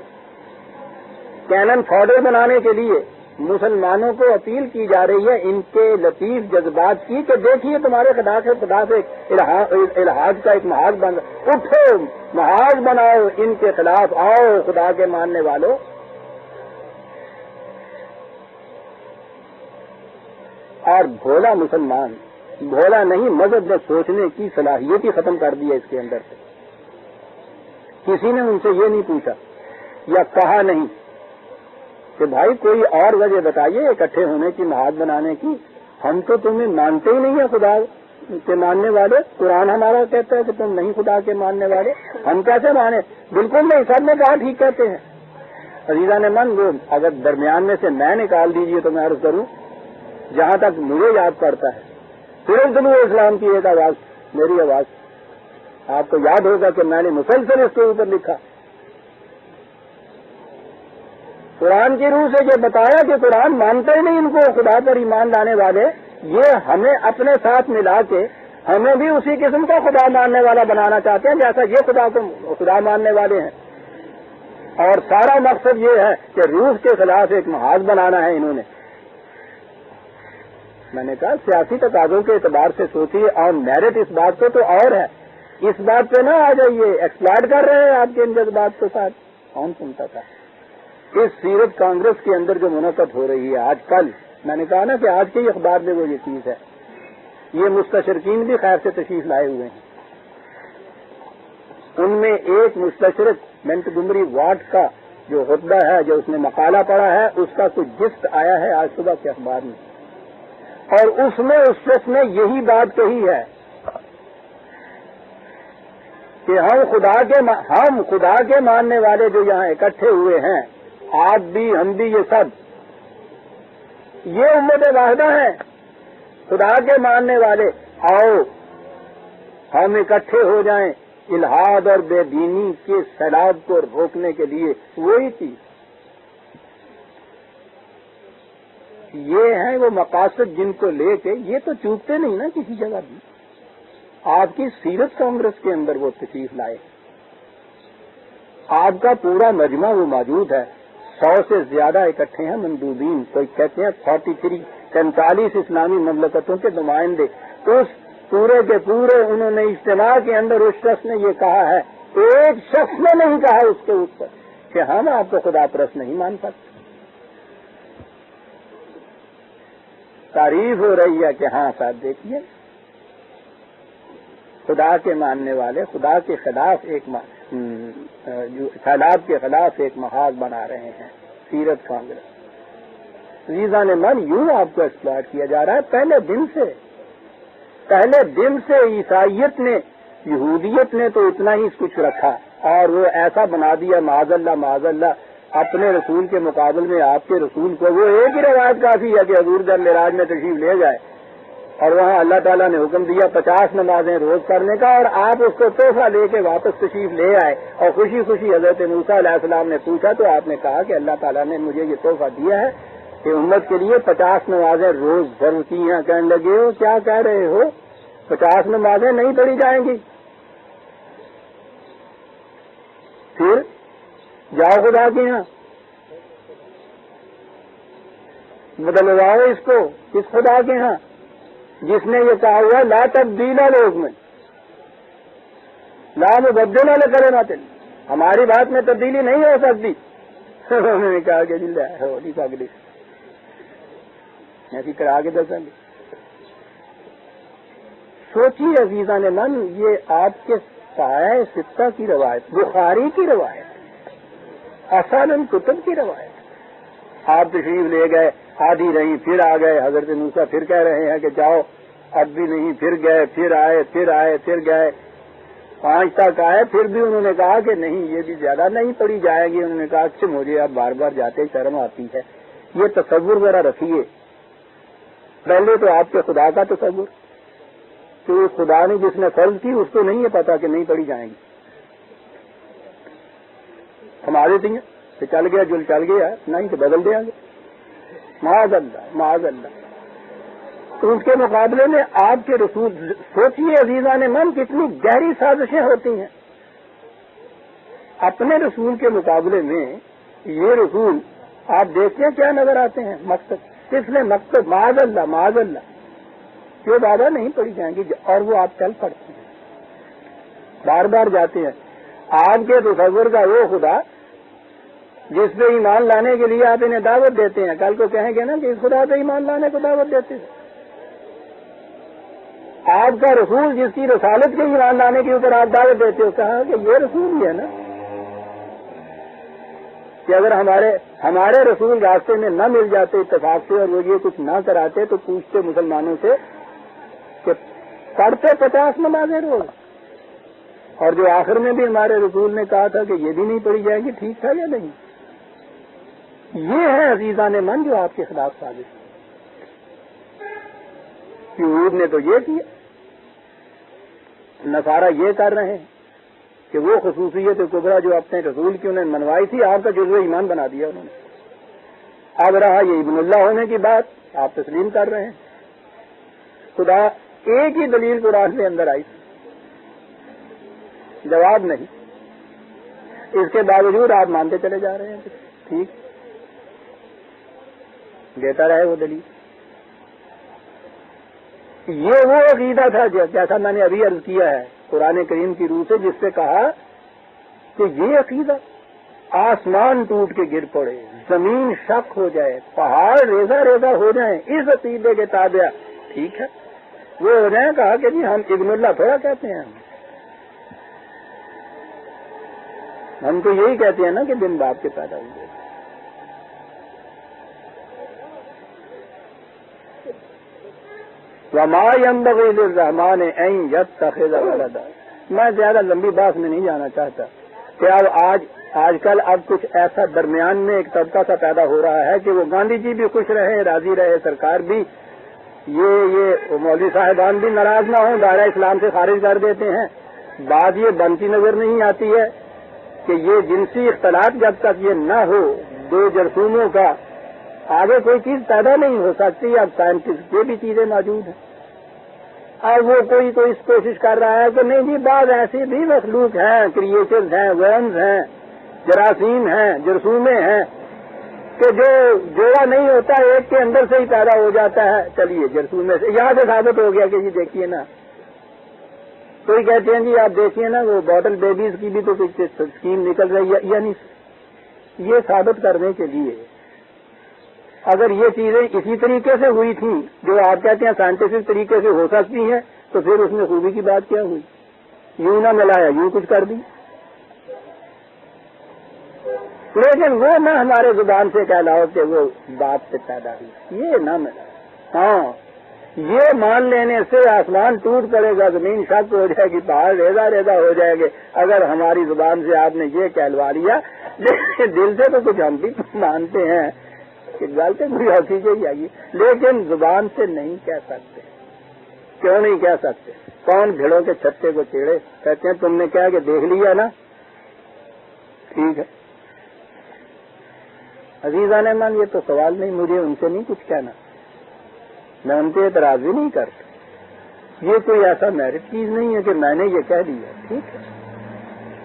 کینن فوڈر بنانے کے لیے مسلمانوں کو اپیل کی جا رہی ہے ان کے لطیف جذبات کی کہ دیکھیے تمہارے خدا سے الحاد کا ایک محاذ بن، اٹھو محاذ بناؤ ان کے خلاف، آؤ خدا کے ماننے والوں. اور بھولا مسلمان، بھولا نہیں، مذہب میں سوچنے کی صلاحیت ہی ختم کر دی ہے اس کے اندر سے. کسی نے ان سے یہ نہیں پوچھا یا کہا نہیں کہ بھائی کوئی اور وجہ بتائیے اکٹھے ہونے کی، محاذ بنانے کی. ہم تو تمہیں مانتے ہی نہیں ہیں خدا کے ماننے والے. قرآن ہمارا کہتا ہے کہ تم نہیں خدا کے ماننے والے، ہم کیسے مانے؟ بالکل نہیں. سب نے کہا ٹھیک کہتے ہیں. عزیزان من، وہ اگر درمیان میں سے میں نکال دیجیے تو میں عرض کروں، جہاں تک مجھے یاد پڑتا ہے صرف طلوع اسلام کی ایک آواز، میری آواز. آپ کو یاد ہوگا کہ میں نے مسلسل اس کے اوپر لکھا. قرآن کی روح سے یہ بتایا کہ قرآن مانتے ہی نہیں ان کو خدا پر ایمان لانے والے. یہ ہمیں اپنے ساتھ ملا کے ہمیں بھی اسی قسم کا خدا ماننے والا بنانا چاہتے ہیں جیسا یہ خدا کو خدا ماننے والے ہیں. اور سارا مقصد یہ ہے کہ روح کے خلاف ایک محاذ بنانا ہے انہوں نے. میں نے کہا سیاسی تقاضوں کے اعتبار سے سوچیے، اور میرٹ اس بات کو تو اور ہے. اس بات پہ نہ آ جائیے، ایکسپلائٹ کر رہے ہیں آپ کے ان جذبات کے ساتھ. کون سنتا تھا؟ اس سیرت کانگریس کے اندر جو منعقد ہو رہی ہے آج کل، میں نے کہا نا کہ آج کے اخبار میں وہ یہ چیز ہے. یہ مستشرقین بھی خیر سے تشریف لائے ہوئے ہیں. ان میں ایک مستشرق منٹگمری واٹ کا جو خطبہ ہے، جو اس نے مقالہ پڑھا ہے، اس کا کچھ جسٹ آیا ہے آج صبح کے اخبار میں، اور اس میں اس شخص نے یہی بات کہی ہے کہ ہم خدا کے ماننے والے جو یہاں اکٹھے ہوئے ہیں، آپ بھی ہم بھی، یہ سب یہ امت واحدہ ہیں، خدا کے ماننے والے. آؤ ہم اکٹھے ہو جائیں الحاد اور بے دینی کے سیلاب کو روکنے کے لیے. وہی چیز یہ ہیں وہ مقاصد جن کو لے کے یہ تو چوکتے نہیں نا کسی جگہ بھی. آپ کی سیرت کانگریس کے اندر وہ تشریف لائے، آپ کا پورا مجمع وہ موجود ہے. 100 سے زیادہ اکٹھے ہیں مندوبین، کوئی کہتے ہیں 43 اسلامی مملکتوں کے نمائندے. اس پورے کے پورے انہوں نے اجتماع کے اندر اس شخص نے یہ کہا ہے، ایک شخص نے نہیں کہا اس کے اوپر کہ ہم آپ کو خدا پرست نہیں مان سکتے. تعریف ہو رہی ہے کہ ہاں صاحب دیکھیے خدا کے ماننے والے خدا کے خلاف ایک سیلاب کے خلاف ایک محاذ بنا رہے ہیں. سیرت کانگریس عزیزان من، یوں آپ کو ایکسپلائٹ کیا جا رہا ہے. پہلے دن سے عیسائیت نے، یہودیت نے تو اتنا ہی کچھ رکھا، اور وہ ایسا بنا دیا معاذ اللہ اپنے رسول کے مقابل میں آپ کے رسول کو. وہ ایک ہی روایت کافی ہے کہ حضور در معراج میں تشریف لے جائے، اور وہاں اللہ تعالیٰ نے حکم دیا 50 نمازیں روز کرنے کا، اور آپ اس کو تحفہ لے کے واپس تشریف لے آئے. اور خوشی خوشی حضرت موسیٰ علیہ السلام نے پوچھا تو آپ نے کہا کہ اللہ تعالیٰ نے مجھے یہ تحفہ دیا ہے کہ امت کے لیے 50 نمازیں روز ضرور کی ہیں. کہنے لگے ہو کیا کہہ رہے ہو، 50 نمازیں نہیں پڑھی جائیں گی؟ پھر جاؤ خدا کے یہاں بدلواؤ اس کو، اس خدا کے ہاں جس نے یہ کہا ہوا لا تبدیل لوگ میں لا مبدل لکلمات اللہ، ہماری بات میں تبدیلی نہیں ہو سکتی. انہوں نے کہا کہ ہولی کا اگلی ایسی کرا کے دسیں گے. سوچیے عزیزان من، یہ آپ کے سایہ ستہ کی روایت، بخاری کی روایت، اصالن کتب کی روایت. آپ تشریف لے گئے، آدھی رہی، پھر آ گئے. حضرت موسیٰ پھر کہہ رہے ہیں کہ جاؤ، اب بھی نہیں، پھر گئے، پھر آئے، پھر گئے، 5 تک آئے. پھر بھی انہوں نے کہا کہ نہیں یہ بھی زیادہ نہیں پڑھی جائے گی. انہوں نے کہا کہ مجھے اب بار بار جاتے شرم آتی ہے. یہ تصور ذرا رکھیے، پہلے تو آپ کے خدا کا تصور کہ اس خدا نے جس نے فرض کی اس کو نہیں ہے پتا کہ نہیں پڑھی جائیں گی. ہمارے دیں کہ چل گیا جو چل گیا، نہیں تو بدل دیں گے. معاذ اللہ. تو اس کے مقابلے میں آپ کے رسول، سوچیے عزیزان من کتنی گہری سازشیں ہوتی ہیں. اپنے رسول کے مقابلے میں یہ رسول آپ دیکھتے ہیں کیا نظر آتے ہیں. مقصد کس نے مقصد معاذ اللہ جو بابا نہیں پڑھی جائیں گی، اور وہ آپ چل پڑتے ہیں، بار بار جاتے ہیں. آپ کے تصور کا وہ خدا جس پہ ایمان لانے کے لیے آپ انہیں دعوت دیتے ہیں، کل کو کہیں گے نا کہ اس خدا پہ ایمان لانے کو دعوت دیتے ہیں. آپ کا رسول جس کی رسالت کے ایمان لانے کے اوپر آپ دعوت دیتے ہو، کہا کہ یہ رسول ہی ہے نا. کہ اگر ہمارے ہمارے رسول راستے میں نہ مل جاتے اتفاق سے اور وہ یہ کچھ نہ کراتے تو پوچھتے مسلمانوں سے کہ پڑھتے 50 نمازیں روز، اور جو آخر میں بھی ہمارے رسول نے کہا تھا کہ یہ بھی نہیں پڑھی جائے گی، ٹھیک تھا یا نہیں؟ یہ ہے عزیزان من جو آپ کے خلاف ثابت ہے۔ یہود نے تو یہ کیا، نصارہ یہ کر رہے ہیں کہ وہ خصوصیت کبریٰ جو اپنے رسول کی انہوں نے منوائی تھی آپ کا جزو ایمان بنا دیا انہوں نے۔ اب رہا یہ ابن اللہ ہونے کی بات، آپ تسلیم کر رہے ہیں۔ خدا ایک ہی دلیل قرآن میں اندر آئی، جواب نہیں، اس کے باوجود آپ مانتے چلے جا رہے ہیں۔ ٹھیک، دیتا رہے وہ دلیل۔ یہ وہ عقیدہ تھا جیسا میں نے ابھی عرض کیا ہے قرآن کریم کی روح سے، جس سے کہا کہ یہ عقیدہ آسمان ٹوٹ کے گر پڑے، زمین شک ہو جائے، پہاڑ ریزہ ریزہ ہو جائیں، اس عقیدے کے تابع ٹھیک ہے وہ ہو جائیں۔ کہا کہ جی ہم ابن اللہ تھوڑا کہتے ہیں، ہم تو یہی کہتے ہیں نا کہ بن باپ کے پیدا ہوئے۔ وما ينبغي للرحمن ان يتخذ ولدا۔ میں زیادہ لمبی بات میں نہیں جانا چاہتا کہ اب آج کل اب کچھ ایسا درمیان میں ایک طبقہ سا پیدا ہو رہا ہے کہ وہ گاندھی جی بھی خوش رہے، راضی رہے، سرکار بھی، یہ مولوی صاحبان بھی ناراض نہ ہوں، دائرہ اسلام سے خارج کر دیتے ہیں۔ بات یہ بنتی نظر نہیں آتی ہے کہ یہ جنسی اختلاط جب تک یہ نہ ہو دو جرثوموں کا، آگے کوئی چیز پیدا نہیں ہو سکتی۔ اب سائنٹسٹ یہ بھی چیزیں موجود ہیں، اب وہ کوئی تو اس کوشش کر رہا ہے کہ نہیں جی بعض ایسی بھی مخلوق ہیں، کریچرز ہیں، ورمز ہیں، جراثیم ہیں، جرثومے ہیں کہ جو جوڑا نہیں ہوتا ایک کے اندر سے ہی پیدا ہو جاتا ہے۔ چلیے جرثومے سے یہاں سے ثابت ہو گیا کہ جی دیکھیے نا، کوئی کہتے ہیں جی آپ دیکھیے نا وہ باٹل بیبیز کی بھی تو کچھ اسکیم نکل رہی ہے، یعنی یہ ثابت کرنے کے لیے اگر یہ چیزیں اسی طریقے سے ہوئی تھیں جو آپ کہتے ہیں سائنٹیفک طریقے سے ہو سکتی ہیں تو پھر اس میں خوبی کی بات کیا ہوئی؟ یوں نہ ملایا یوں کچھ کر دی، لیکن وہ نہ ہمارے زبان سے کہلاؤ کہ وہ باپ سے پیدا ہوئی، یہ نہ ملا۔ ہاں یہ مان لینے سے آسمان ٹوٹ پڑے گا، زمین شک ہو جائے گی، پہاڑ ریزہ ریزہ ہو جائے گے اگر ہماری زبان سے آپ نے یہ کہلوا لیا، لیکن دل سے تو کچھ ہم بھی مانتے ہیں کہ غلطی کوئی ہوتی چاہیے، لیکن زبان سے نہیں کہہ سکتے۔ کیوں نہیں کہہ سکتے؟ کون بھیڑوں کے چھتے کو چیڑے؟ کہتے ہیں تم نے کہا کہ دیکھ لیا نا، ٹھیک ہے عزیزان من، یہ تو سوال نہیں، مجھے ان سے نہیں کچھ کہنا، میں ان پہ اعتراض بھی نہیں کرتا، یہ کوئی ایسا میرٹ چیز نہیں ہے کہ میں نے یہ کہہ دیا، ٹھیک ہے۔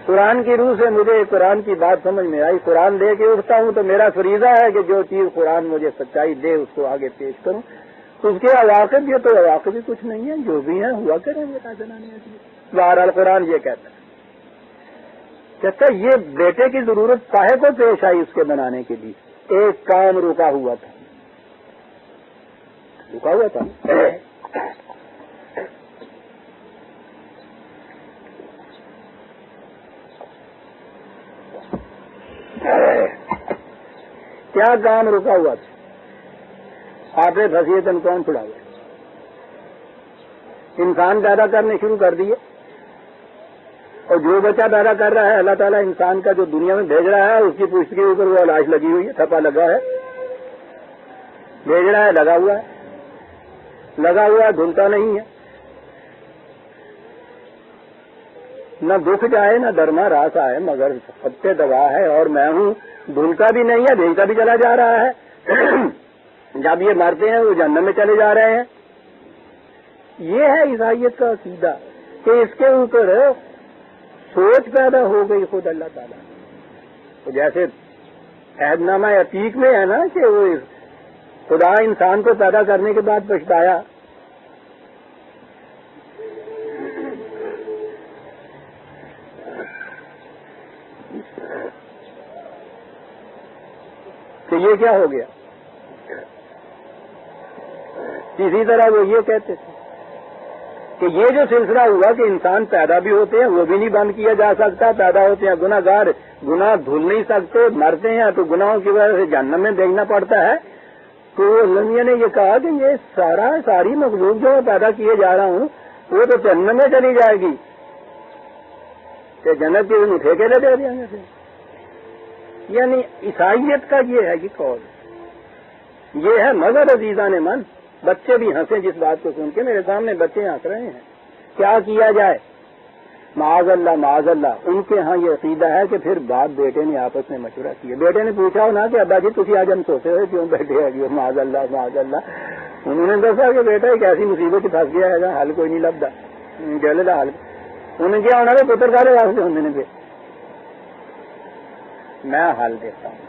قرآن کی روح سے مجھے قرآن کی بات سمجھ میں آئی، قرآن لے کے اٹھتا ہوں تو میرا فریضہ ہے کہ جو چیز قرآن مجھے سچائی دے اس کو آگے پیش کروں، اس کے عواقب یہ تو عواقب ہی کچھ نہیں ہے، جو بھی ہیں ہوا کریں گے۔ بہرحال قرآن یہ کہتا ہے یہ بیٹے کی ضرورت کاہے کو پیش آئی، اس کے بنانے کے لیے ایک کام رکا ہوا تھا۔ کیا کام رکا ہوا تھا؟ آپ نے خصیتن کون چھڑا ہوا؟ انسان پیدا کرنے شروع کر دیے، اور جو بچہ پیدا کر رہا ہے اللہ تعالیٰ انسان کا جو دنیا میں بھیج رہا ہے اس کی پشت کے اوپر وہ لاش لگی ہوئی ہے، تھپا لگا ہے، بھیج رہا ہے لگا ہوا ہے، دھلتا نہیں ہے، نہ دکھ جائے نہ درما راس آئے، مگر سب پہ دبا ہے اور میں ہوں، دھلتا بھی نہیں ہے، بھیجتا بھی چلا جا رہا ہے۔ جب یہ مرتے ہیں وہ جہنم میں چلے جا رہے ہیں۔ یہ ہے عیسائیت کا عقیدہ کہ اس کے اوپر سوچ پیدا ہو گئی خود اللہ تعالیٰ، تو جیسے عہد نامہ عتیق میں ہے نا کہ وہ خدا انسان کو پیدا کرنے کے بعد پچھتایا، کہ یہ کیا ہو گیا۔ اسی طرح وہ یہ کہتے تھے کہ یہ جو سلسلہ ہوا کہ انسان پیدا بھی ہوتے ہیں وہ بھی نہیں بند کیا جا سکتا، پیدا ہوتے ہیں گناہ گار، گناہ دھل نہیں سکتے، مرتے ہیں تو گناہوں کی وجہ سے جہنم میں دیکھنا پڑتا ہے، تو علماء نے یہ کہا کہ یہ ساری مخلوق جو پیدا کیے جا رہا ہوں وہ تو جہنم میں چلی جائے گی، کہ جنت کے اٹھے کے لے دے دیں گے۔ یعنی عیسائیت کا یہ ہے کہ قول، یہ ہے مذہب عزیزان من۔ بچے بھی ہنسیں جس بات کو سن کے، میرے سامنے بچے ہنس رہے ہیں، کیا کیا جائے؟ معاذ اللہ معاذ اللہ، ان کے ہاں یہ عقیدہ ہے کہ پھر باپ بیٹے نے آپس میں مشورہ کیا، بیٹے نے پوچھا ہونا کہ ابا جی تھی آج ہم سوتے ہوئے کیوں بیٹھے ہیں؟ معاذ اللہ معاذ اللہ، انہوں نے دسا کہ بیٹا ایک ایسی مصیبت پھنس گیا ہے حل کوئی نہیں لبدا، گل دا حل انہیں کیا ہونا کہ پتر سارے واسطے ہوں گے، میں حل دیتا ہوں،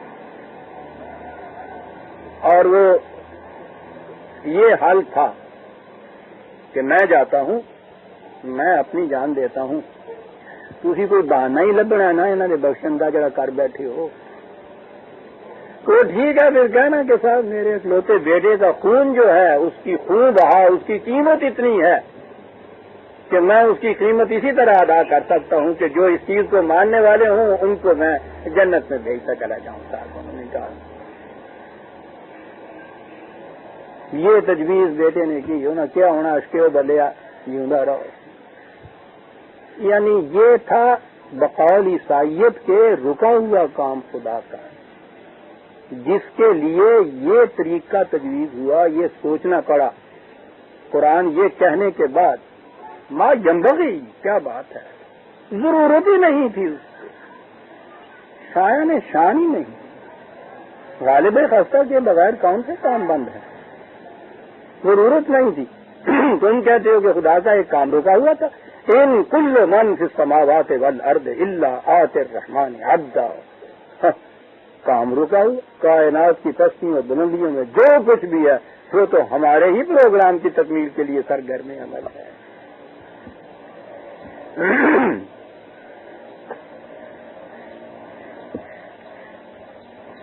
اور وہ یہ حل تھا کہ میں جاتا ہوں، میں اپنی جان دیتا ہوں، تھی کوئی بہانہ ہی لبنا نا انہوں نے بخشن کا جڑا کر بیٹھے ہو تو ٹھیک ہے، پھر کہنا کہ صاحب میرے اکلوتے بیٹے کا خون جو ہے اس کی خون بہا، اس کی قیمت اتنی ہے کہ میں اس کی قیمت اسی طرح ادا کر سکتا ہوں کہ جو اس چیز کو ماننے والے ہوں ان کو میں جنت میں بھیجتا چلا جاؤں۔ صاحب انہوں نے کہا یہ تجویز بیٹے نے کی، ہونا کیا ہونا اشکے بلیا جیوندا رہو۔ یعنی یہ تھا بقول عیسائیت کے رکا ہوا کام خدا کا، جس کے لیے یہ طریقہ تجویز ہوا، یہ سوچنا پڑا قرآن یہ کہنے کے بعد ما ینبغی، کیا بات ہے، ضرورت ہی نہیں تھی اس کو، شاعن شان ہی نہیں، غالب خستہ کے بغیر کون سے کام بند ہے، ضرورت نہیں تھی۔ تم کہتے ہو کہ خدا کا ایک کام رکا ہوا تھا، ان کل من فی السماوات والارض الا آتی الرحمن عبدا، کام رکا ہوا، کائنات کی پستیوں اور بلندیوں میں جو کچھ بھی ہے وہ تو ہمارے ہی پروگرام کی تکمیل کے لیے سرگرم عمل ہے۔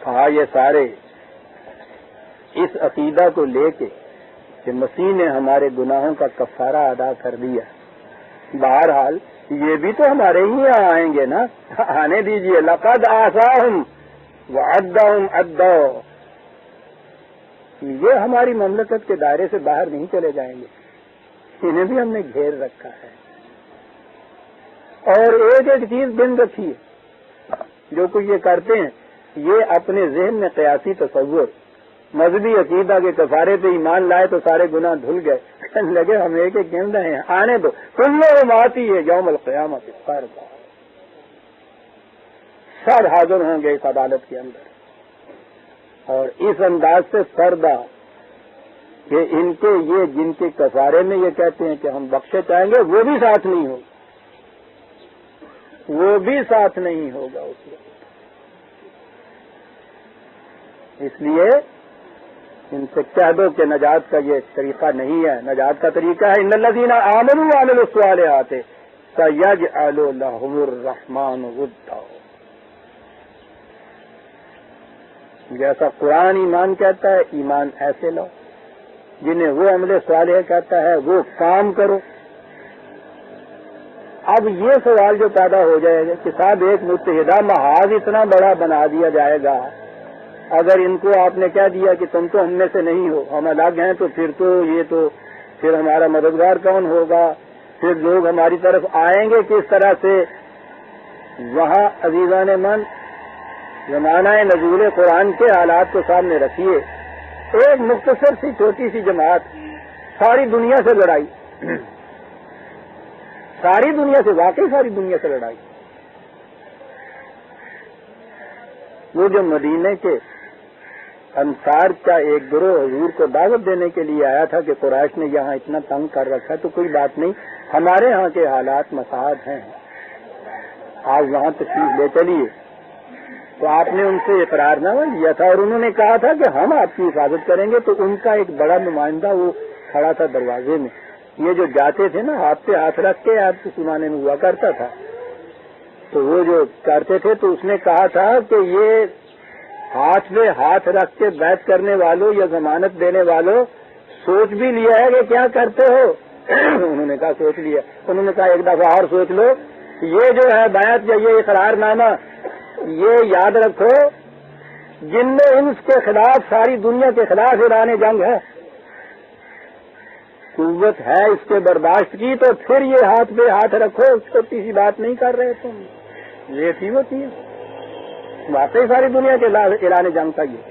کہا یہ سارے اس عقیدہ کو لے کے کہ مسیح نے ہمارے گناہوں کا کفارہ ادا کر دیا، بہرحال یہ بھی تو ہمارے ہی یہاں آئیں گے نا، آنے دیجئے، لقد آساہم وعدہم عدا، یہ ہماری مملکت کے دائرے سے باہر نہیں چلے جائیں گے، انہیں بھی ہم نے گھیر رکھا ہے، اور ایک ایک چیز بن رکھی ہے، جو کچھ یہ کرتے ہیں یہ اپنے ذہن میں قیاسی تصور، مذہبی عقیدہ کے کفارے پہ ایمان لائے تو سارے گناہ دھل گئے، کہنے لگے ہم ایک ایک گن رہے ہیں، آنے دو، کلہم آتی ہے یوم القیامت فردا، سب حاضر ہوں گے اس عدالت کے اندر، اور اس انداز سے فردا کہ ان کے یہ جن کے کفارے میں یہ کہتے ہیں کہ ہم بخشے چاہیں گے وہ بھی ساتھ نہیں ہوگا، وہ بھی ساتھ نہیں ہوگا اس وقت۔ اس لیے ان سے کہہ دو کہ نجات کا یہ طریقہ نہیں ہے، نجات کا طریقہ ہے ان الذین آمنوا وعملوا الصالحات سیجعل لهم الرحمن ودا، جیسا قرآن ایمان کہتا ہے ایمان ایسے لو، جنہیں وہ عمل صالح کہتا ہے وہ کام کرو۔ اب یہ سوال جو پیدا ہو جائے گا کہ صاحب ایک متحدہ محاذ اتنا بڑا بنا دیا جائے گا، اگر ان کو آپ نے کہہ دیا کہ تم تو ہم میں سے نہیں ہو، ہم الگ ہیں، تو پھر ہمارا مددگار کون ہوگا، پھر لوگ ہماری طرف آئیں گے کس طرح سے؟ وہاں عزیزان من زمانہ نزول قرآن کے حالات کو سامنے رکھیے، ایک مختصر سی چھوٹی سی جماعت ساری دنیا سے لڑائی، ساری دنیا سے، واقعی ساری دنیا سے لڑائی۔ وہ جو مدینے کے انصار کا ایک گروہ حضور کو دعوت دینے کے لیے آیا تھا کہ قریش نے یہاں اتنا تنگ کر رکھا ہے تو کوئی بات نہیں، ہمارے ہاں کے حالات مساعد ہیں، آج وہاں تشریف لے چلیے، تو آپ نے ان سے اقرارنامہ لیا تھا اور انہوں نے کہا تھا کہ ہم آپ کی حفاظت کریں گے، تو ان کا ایک بڑا نمائندہ وہ کھڑا تھا دروازے میں، یہ جو جاتے تھے نا ہاتھ پہ ہاتھ رکھ کے، آپ کے زمانے میں ہوا کرتا تھا، تو وہ جو کرتے تھے تو اس نے کہا تھا کہ یہ ہاتھ میں ہاتھ رکھ کے بیعت کرنے والوں یا ضمانت دینے والوں، سوچ بھی لیا ہے کہ کیا کرتے ہو؟ انہوں نے کہا سوچ لیا. انہوں نے کہا ایک دفعہ اور سوچ لو. یہ جو ہے بیعت یا یہ اقرار نامہ، یہ یاد رکھو جن میں انس کے خلاف ساری دنیا کے خلاف اعلان جنگ ہے، قوت ہے اس کے برداشت کی، تو پھر یہ ہاتھ پہ ہاتھ رکھو، چھوٹی سی بات نہیں کر رہے تم. یہ تھی وہ چیز واقعی ساری دنیا کے خلاف اعلان جنگ تھا یہ.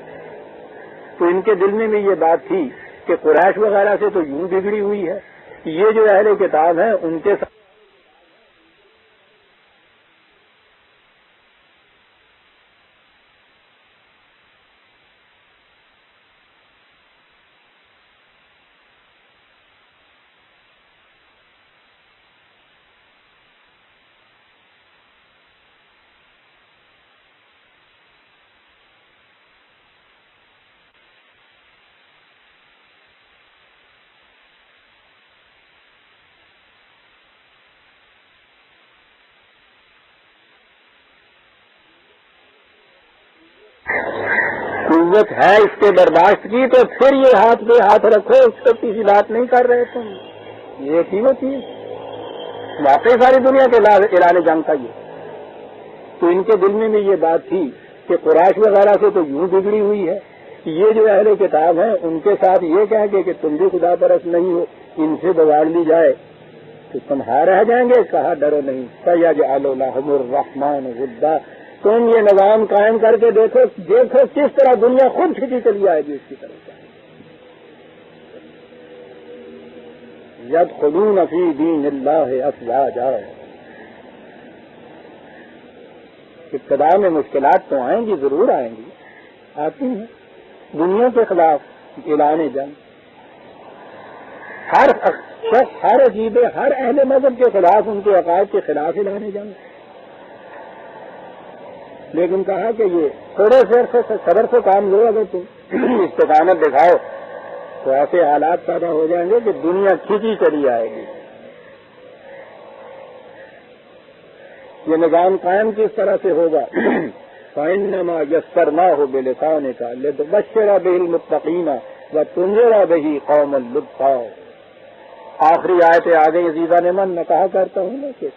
تو ان کے دل میں بھی یہ بات تھی کہ قریش وغیرہ سے تو یوں بگڑی ہوئی ہے، یہ جو اہل کتاب ہیں ان کے ساتھ قوت ہے اس کے برداشت کی، تو پھر یہ ہاتھ پہ ہاتھ رکھو، چھوٹی سی بات نہیں کر رہے تم. یہ تھی وہ چیز واقعی ساری دنیا کے خلاف اعلان جنگ تھا یہ. تو ان کے دل میں بھی یہ بات تھی کہ قریش وغیرہ سے تو یوں بگڑی ہوئی ہے، یہ جو اہل کتاب ہیں ان کے ساتھ یہ کہہ کے کہ تم بھی خدا پرست نہیں ہو، ان سے بگاڑ لی جائے تو تم ہار رہ جائیں گے. کہا ڈرو نہیں، سَيَجْعَلُ لَهُمُ الرَّحْمَٰنُ وُدًّا. تم یہ نظام قائم کر کے دیکھو کس طرح دنیا خود کھینچی چلی آئے گی اس کی طرف. يَدْخُلُونَ فِي دِينِ اللَّهِ أَفْوَاجًا. ابتدا میں مشکلات تو آئیں گی، ضرور آئیں گی، آتی ہیں. دنیا کے خلاف اعلان جنگ، ہر شخص، ہر عقیدے، ہر اہل مذہب کے خلاف، ان کے عقائد کے خلاف اعلان جنگ. لیکن کہا کہ یہ تھوڑے سے صبر سے کام لو، اگر تم استقامت دکھاؤ تو ایسے حالات پیدا ہو جائیں گے کہ دنیا کھینچی چلی آئے گی. یہ نظام قائم کس طرح سے ہوگا؟ فَإِنَّمَا يَسَّرْنَاهُ بِلِسَانِكَ لِتُبَشِّرَ بِهِ الْمُتَّقِينَ وَتُنذِرَ بِهِ قَوْمًا لُبًّا. آخری آیت آگے عزیزان من میں کہا کرتا ہوں نا کہ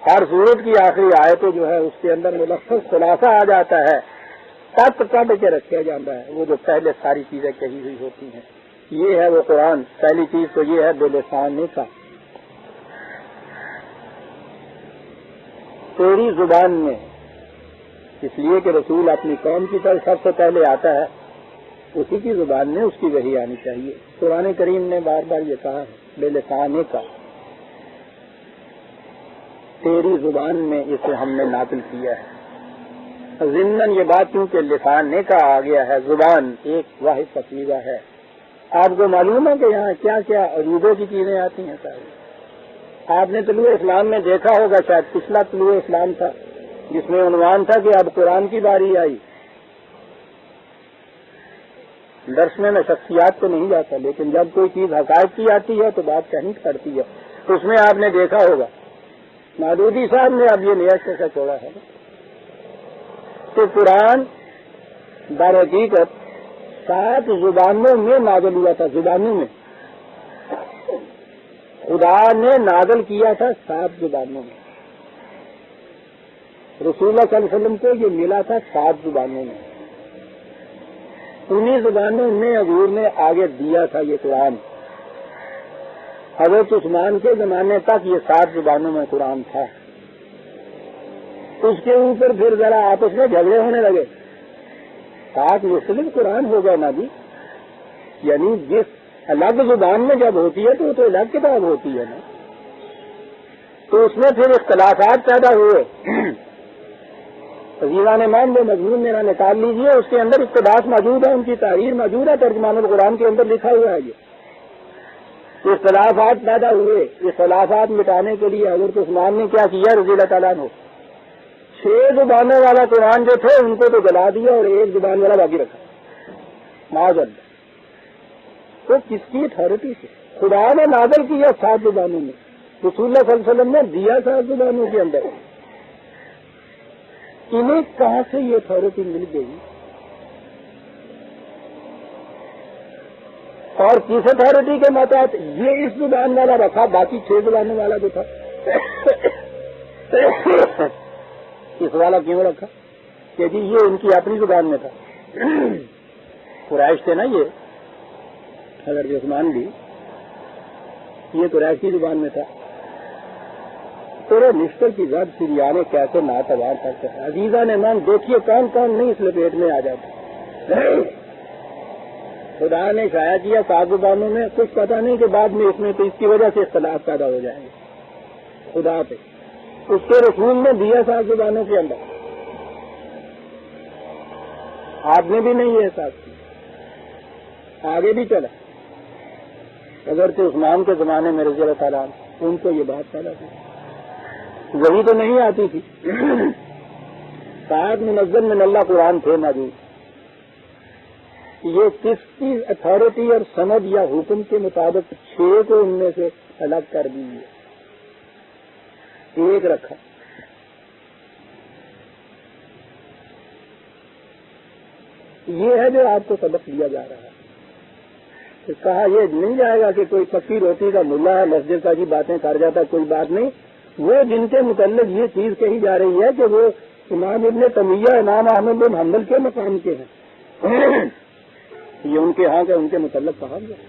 ہر صورت کی آخری آیت جو ہے اس کے اندر ملخص خلاصہ آ جاتا ہے، تب کر کے رکھا جاتا ہے وہ جو پہلے ساری چیزیں کہی ہوئی ہوتی ہیں. یہ ہے وہ قرآن. پہلی چیز تو یہ ہے بلسان کا، تیری زبان میں، اس لیے کہ رسول اپنی قوم کی طرف سب سے پہلے آتا ہے، اسی کی زبان میں اس کی وحی آنی چاہیے. قرآن کریم نے بار بار یہ کہا ہے بلسان کا، تیری زبان میں اسے ہم نے نازل کیا ہے. ضمن یہ بات کیونکہ لسان کا آ گیا ہے، زبان ایک واحد تفصیلہ ہے. آپ کو معلوم ہے کہ یہاں کیا کیا عروبوں کی چیزیں آتی ہیں ساری. آپ نے طلوع اسلام میں دیکھا ہوگا، شاید پچھلا طلوع اسلام تھا جس میں عنوان تھا کہ اب قرآن کی باری آئی. درس میں شخصیات تو نہیں جاتا، لیکن جب کوئی چیز حقائق کی آتی ہے تو بات کہنی پڑتی ہے. تو اس میں آپ نے دیکھا ہوگا مودودی صاحب نے اب یہ نیا شیشہ چھوڑا ہے کہ قرآن در حقیقت 7 زبانوں میں نازل ہوا تھا. زبانوں میں خدا نے نازل کیا تھا 7 زبانوں میں. رسول اللہ صلی اللہ علیہ وسلم کو یہ ملا تھا 7 زبانوں میں. انہی زبانوں میں حضور نے آگے دیا تھا یہ قرآن. حضرت عثمان کے زمانے تک یہ 7 زبانوں میں قرآن تھا. اس کے اوپر پھر ذرا آپس میں جھگڑے ہونے لگے. 7 مختلف قرآن ہو گئے نا جی. یعنی جس الگ زبان میں جب ہوتی ہے تو وہ تو الگ کتاب ہوتی ہے نا. تو اس میں پھر اختلافات پیدا ہوئے. عزیزان مان وہ مضمون میرا نکال لیجئے، اس کے اندر اقتباس موجود ہے، ان کی تحریر موجود ہے، ترجمان القرآن کے اندر لکھا ہوا ہے. یہ اختلافات پیدا ہوئے. اختلافات مٹانے کے لیے حضرت عثمان نے کیا کیا رضی اللہ تعالیٰ عنہ؟ 6 زبانوں والا قرآن جو تھے ان کو تو جلا دیا اور 1 زبان والا باقی رکھا. معاذ اللہ. تو کس کی اتھارٹی سے؟ خدا نے نازل کیا 7 زبانوں میں، رسول اللہ صلی اللہ علیہ وسلم نے دیا 7 زبانوں کے اندر. انہیں کہاں سے یہ اتھارٹی مل گئی؟ اور کس اتھارٹی کے ماتحت؟ یہ اس زبان والا رکھا، باقی 6 زبانوں والا جو تھا اس والا کیوں رکھا؟ کہ جی یہ ان کی اپنی زبان میں تھا۔ قریش تھے نا یہ، حضرت عثمان بھی یہ قریش کی زبان میں تھا۔ تیرے نشتر کی زد سریانے کیسے ناتوار کرتے ہیں۔ عزیزہ نے مان دیکھیے کون کون نہیں اس لپیٹ میں آ جاتا۔ خدا نے شائع کیا 7 زبانوں میں، کچھ پتہ نہیں کہ بعد میں اس میں تو اس کی وجہ سے اختلاف پیدا ہو جائیں گے۔ خدا پہ اس کے رسول نے دیا 7 زبانوں کے اندر، آپ نے بھی نہیں یہ احساس کیا، آگے بھی چلا۔ حضرت عثمان کے زمانے میں رضی اللہ تعالیٰ عنہ ان کو یہ بات پیدا تھی، وہی تو نہیں آتی تھی۔ 7 منزل من اللہ قرآن تھے موجود، یہ کس کی اتھارٹی اور سند یا حکم کے مطابق 6 کو ان میں سے الگ کر دیجیے، ایک رکھا۔ یہ ہے جو آپ کو سبق دیا جا رہا ہے۔ تو کہا یہ نہیں جائے گا کہ کوئی پکی روٹی کا ملا ہے مسجد کا جی باتیں کر جاتا، کوئی بات نہیں۔ وہ جن کے متعلق یہ چیز کہی جا رہی ہے کہ وہ امام ابن تیمیہ امام احمد بن حنبل کے مقام کے ہیں، یہ ان کے ہاں کا ان کے متعلق کہا گیا۔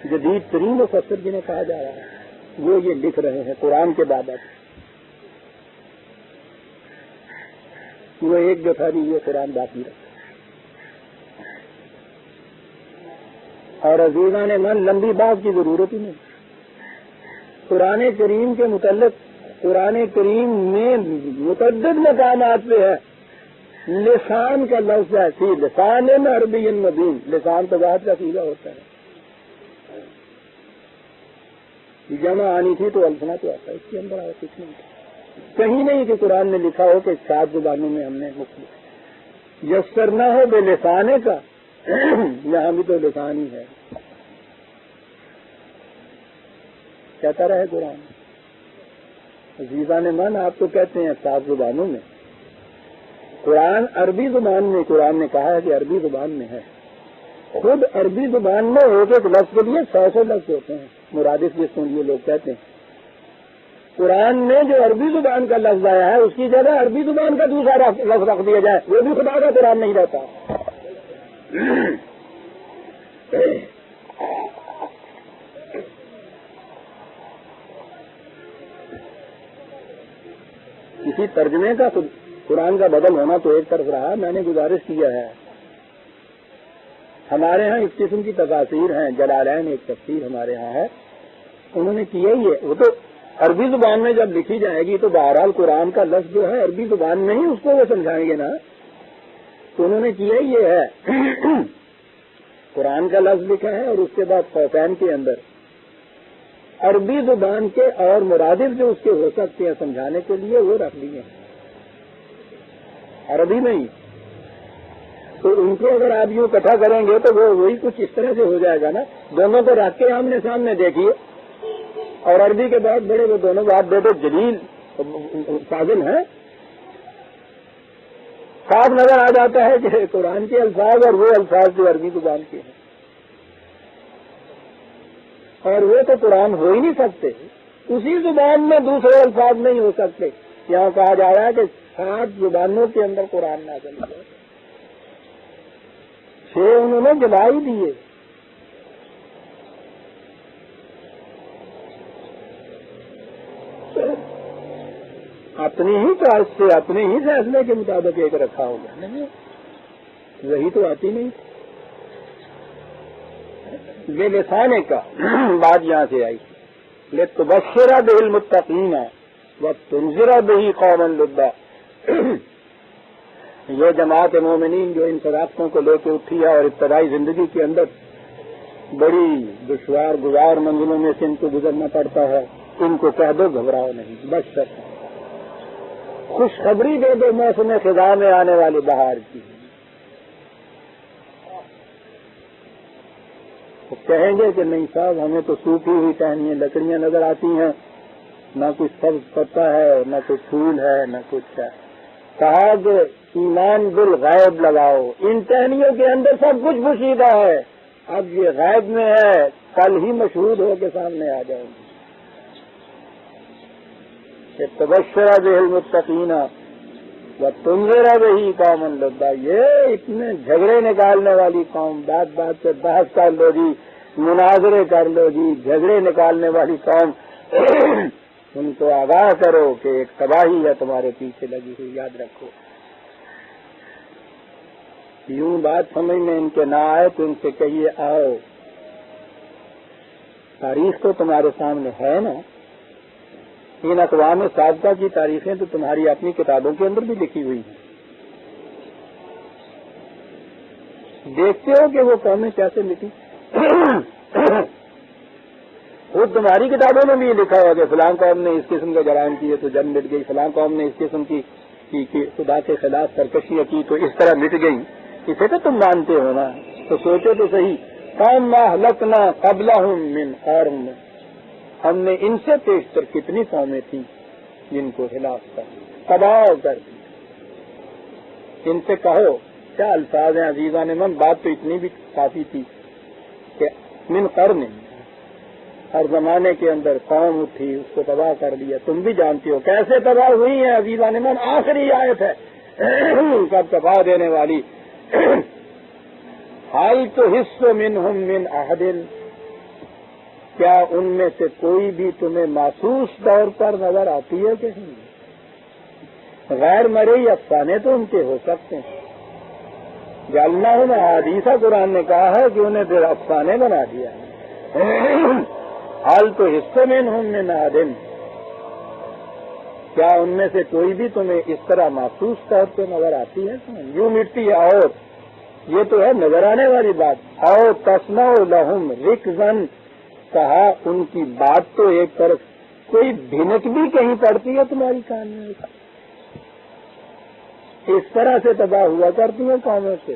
جدید ترین مفسر جنہیں کہا جا رہا ہے وہ یہ لکھ رہے ہیں قرآن کے بابت۔ وہ ایک جو تھا جی یہ قرآن باقی رکھا۔ اور عزیزان من لمبی بات کی ضرورت ہی نہیں۔ قرآن کریم کے متعلق قرآن کریم میں متعدد مقامات پہ ہے لسان کا لفظ ہے، سی لسان عربی مبین، لسان تو ذات کا سیدھا ہوتا ہے، جمع آنی تھی تو الفنا تو آتا ہے، اس کے اندر آیا کچھ نہیں، کہیں نہیں کہ قرآن میں لکھا ہو کہ 7 زبانوں میں ہم نے مختلف یسرنا ہو بے لسانے کا، یہاں بھی تو لسان ہی ہے، کہتا رہے قرآن۔ عزیزان من آپ تو کہتے ہیں 7 زبانوں میں، قرآن عربی زبان میں، قرآن نے کہا ہے کہ عربی زبان میں ہے، خود عربی زبان میں ایک ایک لفظ کے لیے 100 لفظ ہوتے ہیں، مرادف جس کو یہ لوگ کہتے ہیں۔ قرآن میں جو عربی زبان کا لفظ آیا ہے اس کی جگہ عربی زبان کا دوسرا لفظ رکھ دیا جائے، وہ بھی خدا کا قرآن نہیں رہتا۔ کسی ترجمے کا قرآن کا بدل ہونا تو ایک طرف رہا، میں نے گزارش کیا ہے ہمارے ہاں اس قسم کی تفاسیر ہیں، جلالین ایک تفسیر ہمارے ہاں ہے، انہوں نے کیا ہی ہے، وہ تو عربی زبان میں جب لکھی جائے گی تو بہرحال قرآن کا لفظ جو ہے عربی زبان میں ہی اس کو وہ سمجھائیں گے نا، تو انہوں نے کیا ہی یہ ہے قرآن کا لفظ لکھا ہے اور اس کے بعد قوسین کے اندر عربی زبان کے اور مرادف جو اس کے ہو سکتے ہیں سمجھانے کے لیے وہ رکھ دیے ہیں عربی میں ہی، تو ان کو اگر آپ یوں اکٹھا کریں گے تو وہ وہی کچھ اس طرح سے ہو جائے گا نا، دونوں کو رکھ کے آمنے سامنے دیکھیے، اور عربی کے بعد بڑے وہ دونوں بات بیٹے جلیل فاضل ہیں، صاف نظر آ جاتا ہے کہ قرآن کے الفاظ اور وہ الفاظ جو عربی زبان کے ہیں، اور وہ تو قرآن ہو ہی نہیں سکتے، اسی زبان میں دوسرے الفاظ نہیں ہو سکتے۔ یہاں کہا جا رہا ہے کہ 7 زبانوں کے اندر قرآن نازل ہوا، 6 انہوں نے جلا ہی دیے۔ اپنی ہی کاش سے اپنے ہی فیصلے کے مطابق ایک رکھا ہوگا، نہیں وہی تو آتی نہیں۔ یہ لسانے کا بات یہاں سے آئی، لتبشر بہ المتقین وتنذر بہ قوما لدا، یہ جماعت مومنین جو ان صداقتوں کو لے کے اٹھی ہے اور ابتدائی زندگی کے اندر بڑی دشوار گزار منزلوں میں سے ان کو گزرنا پڑتا ہے، ان کو کہہ دو گھبراؤ نہیں، بشر خوشخبری دے دو موسم خزاں میں آنے والی بہار کی۔ وہ کہیں گے کہ نہیں صاحب ہمیں تو سوکھی ہوئی ٹہنیاں لکڑیاں نظر آتی ہیں، نہ کچھ سبز پتا ہے، نہ کچھ پھول ہے، نہ کچھ ہے۔ کہا کہ ایمان بالغیب لگاؤ، ان ٹہنیوں کے اندر سب کچھ پوشیدہ ہے، اب یہ غیب میں ہے، کل ہی مشہود ہو کے سامنے آ جائیں گے. کہ تبشر بہ المتقین وتنذر بہ قوما لدا. یہ اتنے جھگڑے نکالنے والی قوم، بات بات پہ بحث کر لو جی، مناظرے کر لو جی، جھگڑے نکالنے والی قوم، ان کو آگاہ کرو کہ ایک تباہی ہے تمہارے پیچھے لگی ہوئی، یاد رکھو. یوں بات سمجھ میں ان کے نہ آئے تو ان سے کہیے آؤ، تاریخ تو تمہارے سامنے ہے نا، ان اقوام سابقہ کی تاریخیں تو تمہاری اپنی کتابوں کے اندر بھی لکھی ہوئی ہیں. دیکھتے ہو کہ وہ قومیں کیسے لکھی. وہ تمہاری کتابوں میں بھی یہ لکھا ہوا کہ فلاں قوم نے اس قسم کے جرائم کیے تو جنگ مٹ گئی، فلاں قوم نے اس قسم کی خدا کے خلاف سرکشیاں کی تو اس طرح مٹ گئی. اسے تو تم مانتے ہو نا، تو سوچو تو صحیح. قوم ما اہلکنا قبلہم من قرن، ہم نے ان سے پیشتر کتنی قومیں تھیں جن کو ہلاک کر تباہ کر دی. ان سے کہو کیا الفاظ ہیں عزیزان من، بات تو اتنی بھی کافی تھی کہ من قرن، ہر زمانے کے اندر قوم اٹھی، اس کو تباہ کر دیا. تم بھی جانتے ہو کیسے تباہ ہوئی ہیں عزیزان من. آخری آیت ہے سب تباہ دینے والی. حال تو حصہ منہم من احد، کیا ان میں سے کوئی بھی تمہیں محسوس طور پر نظر آتی ہے کہ نہیں؟ غیر مرئی افسانے تو ان کے ہو سکتے ہیں. جالناہم احادیث، قرآن نے کہا ہے کہ انہیں پھر افسانے بنا دیا. حال تو حصہ منہم من احد، کیا ان میں سے کوئی بھی تمہیں اس طرح محسوس طور پہ نظر آتی ہے؟ یوں مٹتی ہے. اور یہ تو ہے نظر آنے والی بات. اور تسمع لہم رکزن، کہا ان کی بات تو ایک طرف، کوئی بھنک بھی کہیں پڑتی ہے تمہاری کان میں؟ اس طرح سے تباہ ہوا کرتی ہیں قوموں سے.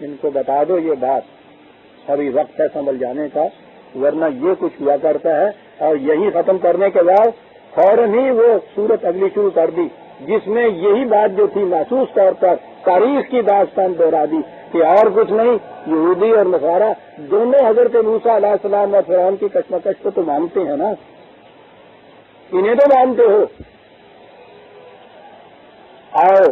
ان کو بتا دو یہ بات، ابھی وقت ہے سنبھل جانے کا، ورنہ یہ کچھ ہوا کرتا ہے. اور یہی ختم کرنے کے بعد فوراً ہی وہ صورت اگلی شروع کر دی جس میں یہی بات جو تھی محسوس طور پر تاریخ کی داستان دوہرا دی کہ اور کچھ نہیں، یہودی اور نصارہ دونوں حضرت موسیٰ علیہ السلام اور فرعون کی کشمکش کو تو مانتے ہیں نا، انہیں تو مانتے ہو. آؤ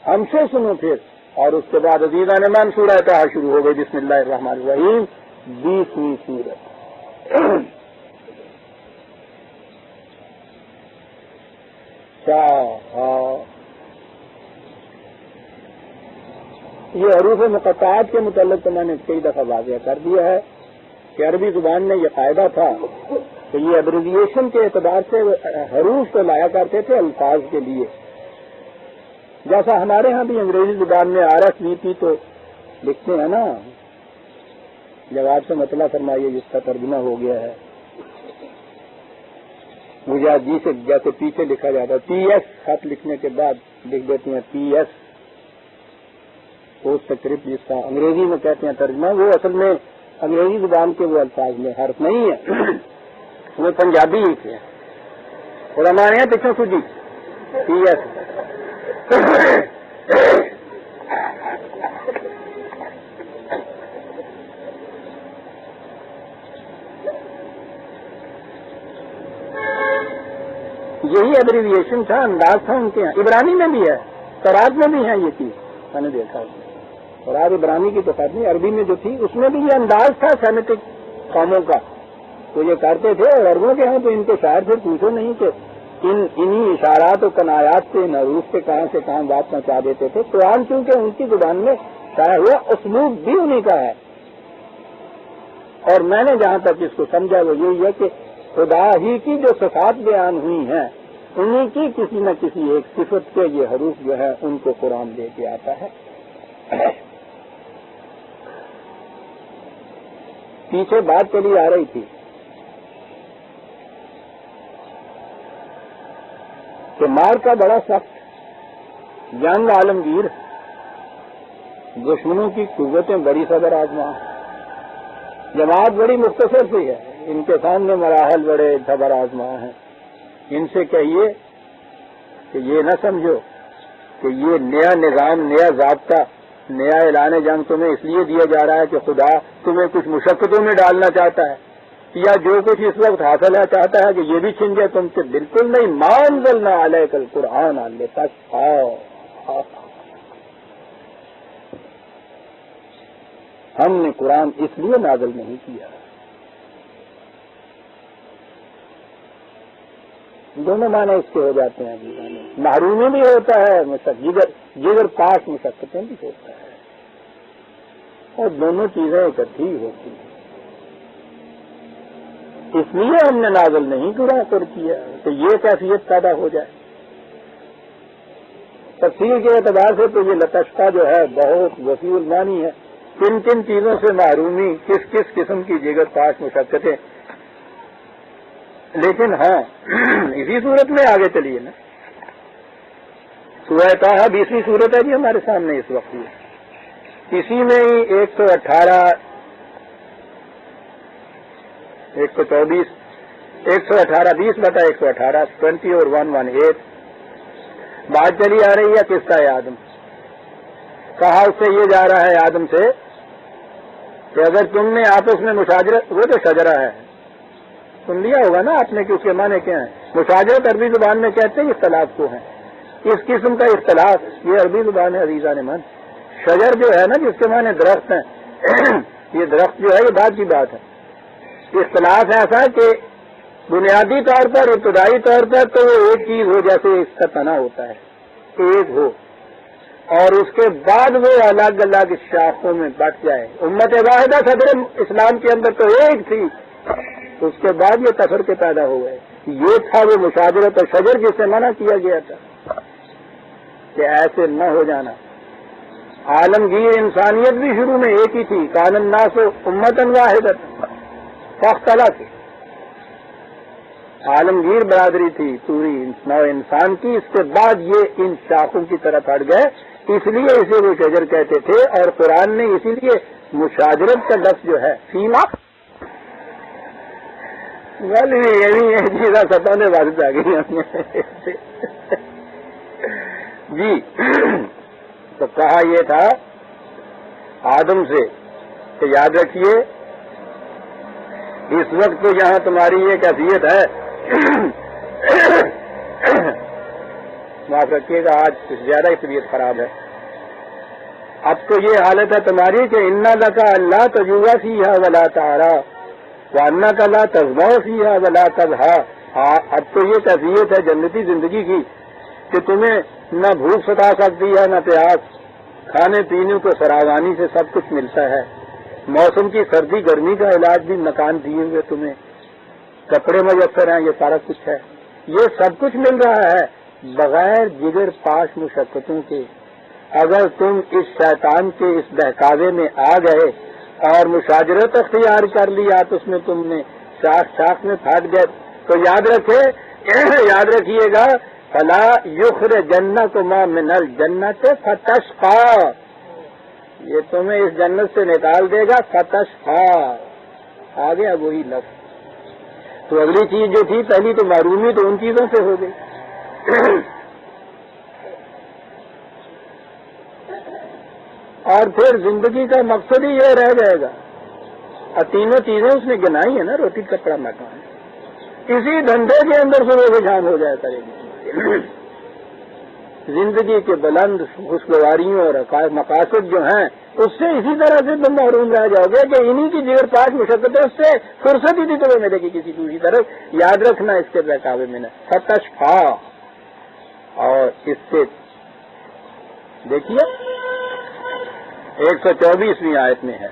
ہم سے سنو پھر. اور اس کے بعد عزیزان من سورہ طٰہٰ شروع ہو گئی. بسم اللہ الرحمن الرحیم، 20ویں سورت. یہ حروف مقطعات کے متعلق تو میں نے کئی دفعہ واضح کر دیا ہے کہ عربی زبان میں یہ قاعدہ تھا کہ یہ ایبریویشن کے اعتبار سے حروف کو لایا کرتے تھے الفاظ کے لیے. جیسا ہمارے ہاں بھی انگریزی زبان میں RSVP تو لکھتے ہیں نا. جواب سے مطلع فرمائیے جس کا ترجمہ ہو گیا ہے. مجھے جی سے جیسے پیچھے لکھا جاتا ہے PS، خط لکھنے کے بعد لکھ دیتی ہیں PS، پوسٹ اسکرپٹ جس کا انگریزی میں کہتے ہیں ترجمہ. وہ اصل میں انگریزی زبان کے وہ الفاظ میں حرف نہیں ہے، وہ پنجابی ہی تھے. اور ہمارے یہاں پیچھے سوجی PS. یہی ایبریویشن تھا، انداز تھا ان کے یہاں. عبرانی میں بھی ہے، تورات میں بھی ہے یہ چیز، میں نے دیکھا. اور آج عبرانی کی تو خیر نہیں، عربی میں جو تھی اس میں بھی یہ انداز تھا سیمیٹک قوموں کا. تو یہ کرتے تھے. اور عربوں کے ہاں تو ان کے شاعر سے پوچھو نہیں کہ انہی اشارات و کنایات سے نروس سے کہاں بات پہنچا دیتے تھے. قرآن چونکہ ان کی زبان میں شائع ہوا، اسلوب بھی انہی کا ہے. اور میں نے جہاں تک اس کو سمجھا وہ یہی ہے کہ خدا ہی کی جو صفات بیان ہوئی ہیں انہی کی کسی نہ کسی ایک صفت کے یہ حروف جو ہے ان کو قرآن دے کے آتا ہے. پیچھے بات چلی آ رہی تھی کہ مار کا بڑا سخت، جنگ عالمگیر، دشمنوں کی قوتیں بڑی صبر آزما، جماعت بڑی مختصر سی ہے، ان کے سامنے مراحل بڑے صبر آزما ہیں. ان سے کہیے کہ یہ نہ سمجھو کہ یہ نیا نظام، نیا ضابطہ نیا اعلان جنگ تمہیں اس لیے دیا جا رہا ہے کہ خدا تمہیں کچھ مشقتوں میں ڈالنا چاہتا ہے، یا جو کچھ اس وقت حاصل ہے چاہتا ہے کہ یہ بھی چھن جائے تم سے؟ بالکل نہیں. ما انزلنا علیک القرآن لتشقى، ہم نے قرآن اس لیے نازل نہیں کیا. دونوں معنی اس کے ہو جاتے ہیں. محرومی بھی ہوتا ہے، جگر پاس مشقتیں بھی ہوتا ہے، اور دونوں چیزیں اکٹھی ہوتی ہیں. اس لیے ہم نے نازل نہیں کیا کہ یہ کیفیت پیدا ہو جائے. تفسیر کے اعتبار سے تو یہ لتشقى جو ہے بہت وسیع المعنی ہے. کن کن چیزوں سے محرومی، کس کس قسم کی جگر پاس مشقتیں. لیکن ہاں اسی صورت میں آگے چلیے نا. سورہ طٰہٰ 20ویں صورت ہے جی ہمارے سامنے اس وقت. اسی میں ہی 118 124 118 20/118 20 اور 118 بات چلی آ رہی ہے قصہ آدم. کہا اس سے یہ جا رہا ہے آدم سے کہ اگر تم نے آپس میں مشاجرت، وہ تو شجرہ ہے سن لیا ہوگا نا آپ نے کہ اس کے معنی کیا ہیں. مشاجرت عربی زبان میں کہتے ہیں اختلاف کو ہیں. اس قسم کا اختلاف یہ عربی زبان ہے عزیزان من. شجر جو ہے نا جس کے معنی درخت ہیں یہ درخت جو ہے یہ بات کی بات ہے. اختلاف ایسا کہ بنیادی طور پر ابتدائی طور پر تو وہ ایک چیز ہو جیسے اس کا تنا ہوتا ہے ایک ہو، اور اس کے بعد وہ الگ الگ شاخوں میں بٹ جائے. امت واحدہ صدر اسلام کے اندر تو ایک تھی، اس کے بعد یہ تفرقے پیدا ہو گئے. یہ تھا وہ مشاجرت اور شجر جس سے منع کیا گیا تھا کہ ایسے نہ ہو جانا. عالمگیر انسانیت بھی شروع میں ایک ہی تھی، کان الناس امۃ واحدۃ فاختلف. عالمگیر برادری تھی پوری نو انسان کی. اس کے بعد یہ ان شاخوں کی طرف ہٹ گئے، اس لیے اسے وہ شجر کہتے تھے. اور قرآن نے اسی لیے مشاجرت کا لفظ جو ہے فیما یہی چیزیں ستانے واپس آ گئی جی. تو کہا یہ تھا آدم سے کہ یاد رکھیے اس وقت تو یہاں تمہاری یہ کیفیت ہے معاف رکھیے گا آج زیادہ ہی طبیعت خراب ہے. اب تو یہ حالت ہے تمہاری کہ انا لکا اللہ تجوع فیہا ولا تعرا وانک لا تظمأ فیہا ولا تضحا. اب تو یہ کیفیت ہے جنتی زندگی کی کہ تمہیں نہ بھوک ستا سکتی ہے نہ پیاس. کھانے پینے کو فراوانی سے سب کچھ ملتا ہے. موسم کی سردی گرمی کا علاج بھی مکان دیے ہوئے تمہیں، کپڑے میسر ہیں، یہ سارا کچھ ہے. یہ سب کچھ مل رہا ہے بغیر جگر پاش مشقتوں کے. اگر تم اس شیطان کے اس بہکاوے میں آ گئے اور مشاجرت اختیار کر لی آپس میں، تم نے شاخ شاخ میں پھٹ گئے، تو یاد رکھیے گا فلا یخرجنکما من الجنۃ فتشقى. یہ تمہیں اس جنت سے نکال دے گا فتشقى. آ گیا وہی لفظ. تو اگلی چیز جو تھی پہلی تو محرومی تو ان چیزوں سے ہو گئی اور پھر زندگی کا مقصد ہی یہ رہ جائے گا. اور تینوں چیزیں اس نے گنائی ہیں نا، روٹی کپڑا مکان. اسی دھندے کے اندر سے وہ رجحان ہو جائے کرے گی. زندگی کے بلند خوشگواریوں اور مقاصد جو ہیں اس سے اسی طرح سے تم محروم رہ جاؤ گے کہ انہی کی جگر پاک مشقتیں اس سے فرصت ہی تمہیں ملے گی کسی دوسری طرف. یاد رکھنا اس کے بہکاوے میں نہ فتشقى. اور اس سے دیکھیے 124ویں آیت میں ہے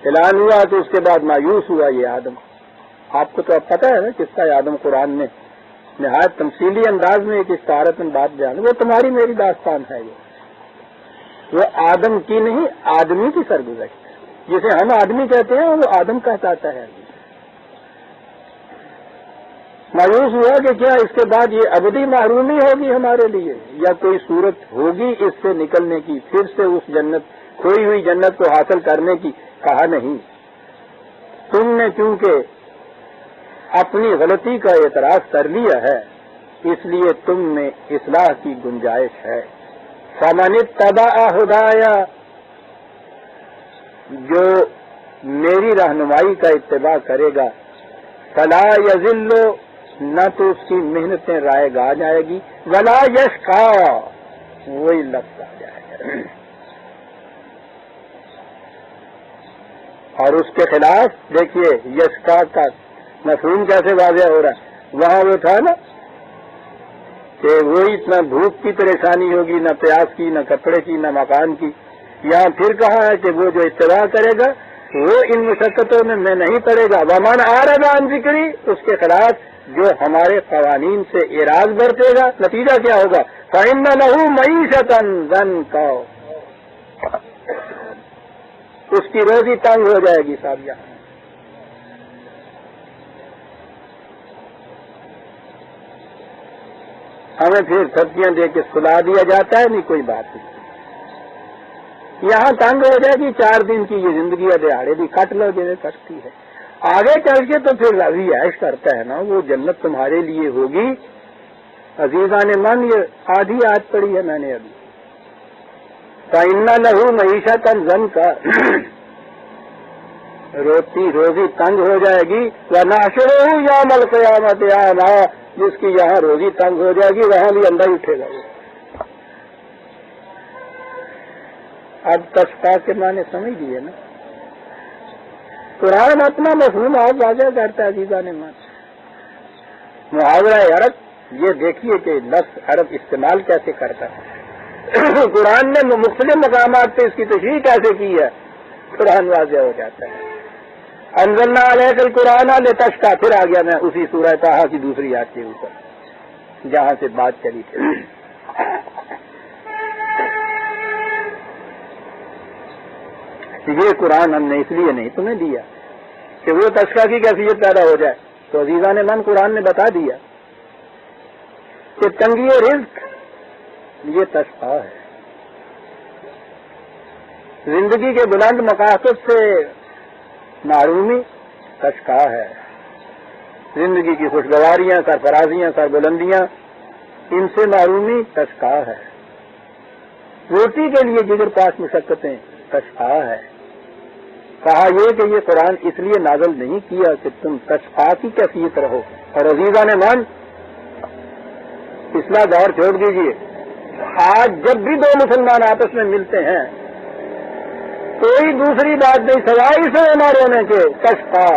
اعلان ہوا تو اس کے بعد مایوس ہوا یہ آدم. آپ کو تو اب پتہ ہے نا کس کا آدم قرآن میں نہایت تمثیلی انداز میں ایک استعارت بات بیان. وہ تمہاری میری داستان ہے. وہ آدم کی نہیں آدمی کی سرگزشت ہے. جسے ہم آدمی کہتے ہیں وہ آدم کہتا ہے. مایوس ہوا کہ کیا اس کے بعد یہ ابدی محرومی ہوگی ہمارے لیے یا کوئی صورت ہوگی اس سے نکلنے کی، پھر سے اس جنت کھوئی ہوئی جنت کو حاصل کرنے کی. کہا نہیں، تم نے چونکہ اپنی غلطی کا اعتراف کر لیا ہے اس لیے تم میں اصلاح کی گنجائش ہے. فمن اتبع ہدایا، جو میری رہنمائی کا اتباع کرے گا، فلا یضل، نہ تو اس کی محنتیں رائے گا جائے گی، ولا یشقا، وہی لفظ آ جائے گا۔ اور اس کے خلاف دیکھیے یشقا کا مفہوم کیسے واضح ہو رہا ہے۔ وہاں وہ تھا نا کہ وہی نہ بھوک کی پریشانی ہوگی، نہ پیاس کی، نہ کپڑے کی، نہ مکان کی۔ یہاں پھر کہا ہے کہ وہ جو اتباع کرے گا وہ ان مشقتوں میں نہیں پڑے گا۔ ومن اعرض عن ذکری، اس کے خلاف جو ہمارے قوانین سے اعراض برتے گا، نتیجہ کیا ہوگا؟ فإن له معیشۃ ضنکا، اس کی روزی تنگ ہو جائے گی۔ صاحب یہاں ہمیں پھر سبزیاں دے کے سلا دیا جاتا ہے، نہیں کوئی بات نہیں، یہاں تنگ ہو جائے گی 4 دن کی یہ زندگی، دہاڑے بھی کٹ لو جیسے کٹتی ہے، آگے چل کے تو پھر راضی عیش کرتا ہے نا، وہ جنت تمہارے لیے ہوگی۔ عزیزان من، یہ آدھی آیت پڑی ہے میں نے ابھی، فإن له معیشۃ ضنکا، روزی تنگ ہو جائے گی۔ ونحشرہ یوم القیامۃ اعمى، جس کی یہاں روزی تنگ ہو جائے گی وہاں بھی اندھا ہی اٹھے گا۔ اب تشقا کے معنی سمجھ لیے نا، قرآن اپنا مفہوم آپ واضح کرتا ہے عزیزان من۔ محاورہ عرب، یہ دیکھیے کہ لفظ عرب استعمال کیسے کرتا ہے، قرآن نے مختلف مقامات پہ اس کی تشریح کیسے کی ہے، قرآن واضح ہو جاتا ہے۔ انزلنا علیک القرآن لتشقی، پھر آ گیا میں اسی سورہ طٰہٰ کی دوسری آیت کے اوپر جہاں سے بات چلی تھی۔ یہ قرآن ہم نے اس لیے نہیں تمہیں دیا کہ وہ تشقی کی کیفیت پیدا ہو جائے، تو عزیزان من قرآن نے بتا دیا کہ تنگی رزق یہ تشقی ہے، زندگی کے بلند مقاصد سے معرومی تشقی ہے، زندگی کی خوشگواریاں، سرفرازیاں، سربلندیاں، ان سے معرومی تشقی ہے، روٹی کے لیے جگر پاس مشقتیں تشقی ہے۔ کہا یہ کہ یہ قرآن اس لیے نازل نہیں کیا کہ تم تشقی کی کیفیت رہو۔ اور عزیزان من، پچھلا دور چھوڑ دیجیے، آج جب بھی دو مسلمان آپس میں ملتے ہیں کوئی دوسری بات نہیں سوائے اسے عمر ہونے کے، تشقی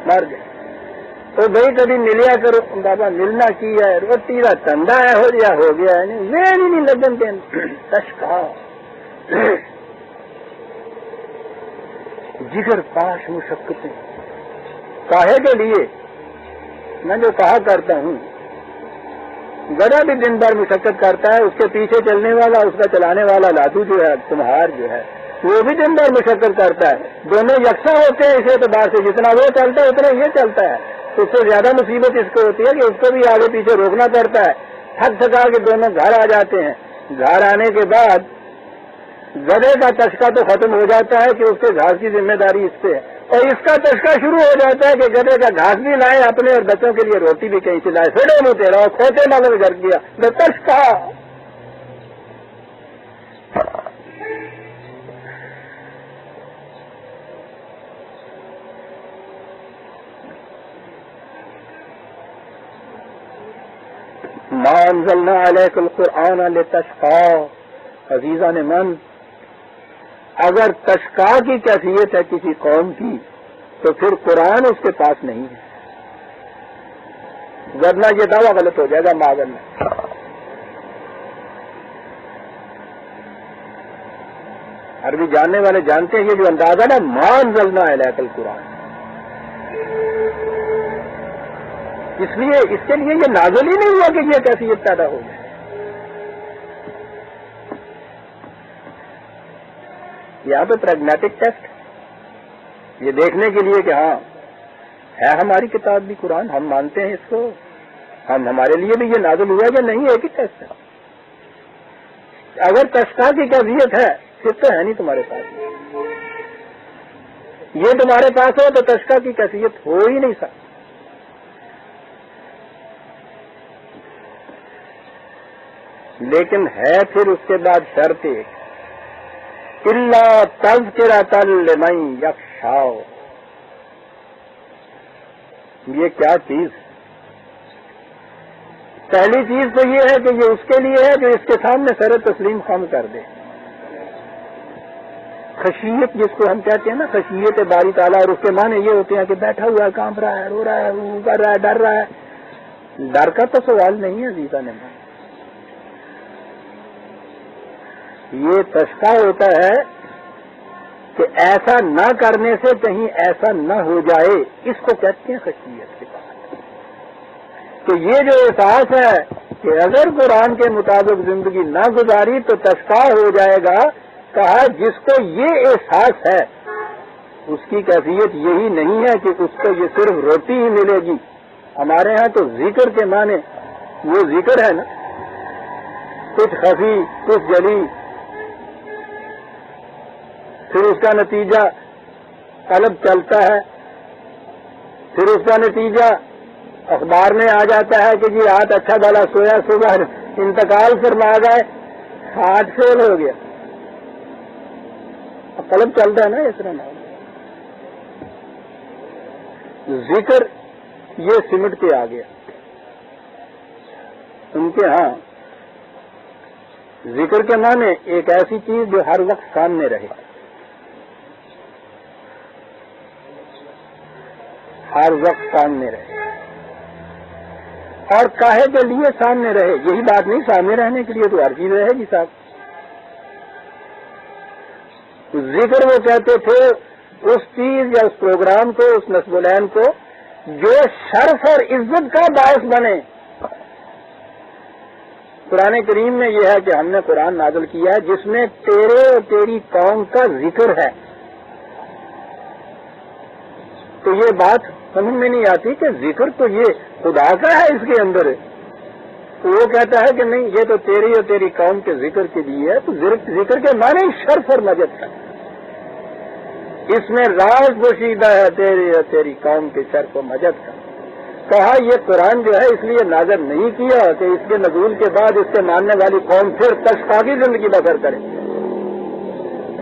مر گئے۔ تو بھائی کبھی ملیا کرو، بابا ملنا کی ہے، روٹی کا ٹنڈا ہے ہو گیا ہے، نہیں لگن دین تشقی، جگر پاش مشقتیں، کاہے کے لیے؟ میں جو کہا کرتا ہوں، گڑا بھی دن بھر مشقت کرتا ہے، اس کے پیچھے چلنے والا، اس کا چلانے والا لادو جو ہے، تمہار جو ہے، وہ بھی دن بھر مشقت کرتا ہے، دونوں یکساں ہوتے ہیں اس اعتبار سے، جتنا وہ چلتا ہے اتنا یہ چلتا ہے۔ اس سے زیادہ مصیبت اس کو ہوتی ہے کہ اس کو بھی آگے پیچھے روکنا پڑتا ہے، تھک تھکا کے دونوں گھر آ جاتے ہیں۔ گھر آنے کے بعد گدھے کا تشقی تو ختم ہو جاتا ہے کہ اس کے گھاس کی ذمہ داری اس پہ ہے، اور اس کا تشقی شروع ہو جاتا ہے کہ گدھے کا گھاس بھی لائے، اپنے اور بچوں کے لیے روٹی بھی کہیں سے لائے، پھر منہ تیرا اور کھوتے نظر گھر کیا تشقی۔ ما انزلنا علیک القرآن لتشقی، عزیزان من، اگر تشقی کی کیفیت ہے کسی قوم کی تو پھر قرآن اس کے پاس نہیں ہے، ورنہ یہ دعویٰ غلط ہو جائے گا معاذ اللہ۔ عربی جاننے والے جانتے ہیں یہ جو اندازہ نا، ما انزلنا علیک القرآن، اس لیے اس کے لیے یہ نازل ہی نہیں ہوا کہ یہ کیفیت پیدا ہو جائے۔ یہاں پہ پریگمیٹک ٹیسٹ، یہ دیکھنے کے لیے کہ ہاں ہے ہماری کتاب بھی قرآن، ہم مانتے ہیں اس کو، ہمارے لیے بھی یہ نازل ہوا یا نہیں، ایک ہی ٹیسٹ ہے۔ اگر تشقی کی کیفیت ہے پھر تو ہے نہیں تمہارے پاس، یہ تمہارے پاس ہو تو تشقی کی کیفیت ہو ہی نہیں سکتی۔ لیکن ہے پھر اس کے بعد شرط ایک، الا تذکرۃ لمن یخشی، یہ کیا چیز؟ پہلی چیز تو یہ ہے کہ یہ اس کے لیے ہے جو اس کے سامنے سر تسلیم خم کر دے۔ خشیت جس کو ہم کہتے ہیں نا، خشیت باری تعالیٰ، اور اس کے معنی یہ ہوتے ہیں کہ بیٹھا ہوا ہے، کانپ رہا ہے، رو رہا ہے، کر رہا ہے، ڈر رہا ہے۔ ڈر کا تو سوال نہیں ہے عزیزہ نے، یہ تشقا ہوتا ہے کہ ایسا نہ کرنے سے کہیں ایسا نہ ہو جائے، اس کو کہتے ہیں خشیت کے بعد۔ کہ یہ جو احساس ہے کہ اگر قرآن کے مطابق زندگی نہ گزاری تو تشقا ہو جائے گا، کہا جس کو یہ احساس ہے اس کی کیفیت یہی نہیں ہے کہ اس کو یہ صرف روٹی ہی ملے گی۔ ہمارے ہاں تو ذکر کے معنی وہ ذکر ہے نا، کچھ خفی کچھ جلی، پھر اس کا نتیجہ قلب چلتا ہے، پھر اس کا نتیجہ اخبار میں آ جاتا ہے کہ جی رات اچھا بھلا سویا، صبح انتقال فرما گئے، ہارٹ فیل ہو گیا۔ قلب چلتا ہے نا اس طرح۔ ذکر یہ سمٹ کے آ گیا ان کے ہاں۔ ذکر کے معنی ایک ایسی چیز جو ہر وقت سامنے رہے، ہر وقت سامنے رہے، اور کاہے کے لیے سامنے رہے؟ یہی بات نہیں، سامنے رہنے کے لیے تو ہر چیز رہے گی صاحب۔ ذکر وہ کہتے تھے اس چیز یا اس پروگرام کو، اس نصب العین کو جو شرف اور عزت کا باعث بنے۔ قرآن کریم میں یہ ہے کہ ہم نے قرآن نازل کیا ہے جس میں تیرے اور تیری قوم کا ذکر ہے۔ تو یہ بات سمجھ میں نہیں آتی کہ ذکر تو یہ خدا کا ہے، اس کے اندر ہے۔ تو وہ کہتا ہے کہ نہیں، یہ تو تیری اور تیری قوم کے ذکر کے لیے ہے۔ تو ذکر کے معنی شرف اور مجد کا، اس میں راز پوشیدہ ہے تیری اور تیری قوم کے شرف و مجد کا۔ کہا یہ قرآن جو ہے اس لیے نازل نہیں کیا کہ اس کے نزول کے بعد اس کے ماننے والی قوم پھر تشقا کی زندگی بسر کرے۔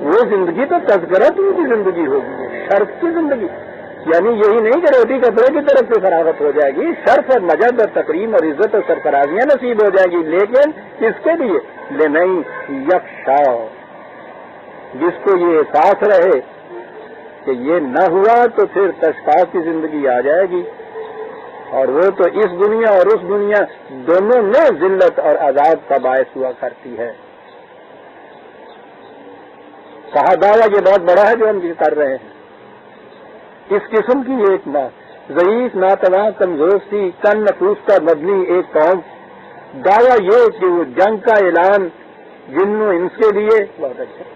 وہ زندگی تو تذکرت کی زندگی ہوگی، شرف کی زندگی، یعنی یہی نہیں کہ روٹی کپڑے کی طرف سے فراغت ہو جائے گی، شرف اور مجد اور تکریم اور عزت اور سرفرازیاں نصیب ہو جائیں گی، لیکن اس کے لیے لمن یخشی، جس کو یہ احساس رہے کہ یہ نہ ہوا تو پھر تشقا کی زندگی آ جائے گی، اور وہ تو اس دنیا اور اس دنیا دونوں میں ذلت اور عذاب کا باعث ہوا کرتی ہے۔ کہا دعویٰ یہ بہت بڑا ہے جو ہم یہ کر رہے ہیں، اس قسم کی ایک ضعیف، ناتواں، کمزور سی، کن نفوس کا مبنی ایک قوم، دعویٰ یہ کہ وہ جنگ کا اعلان جن و انس کے لیے۔ بہت اچھا،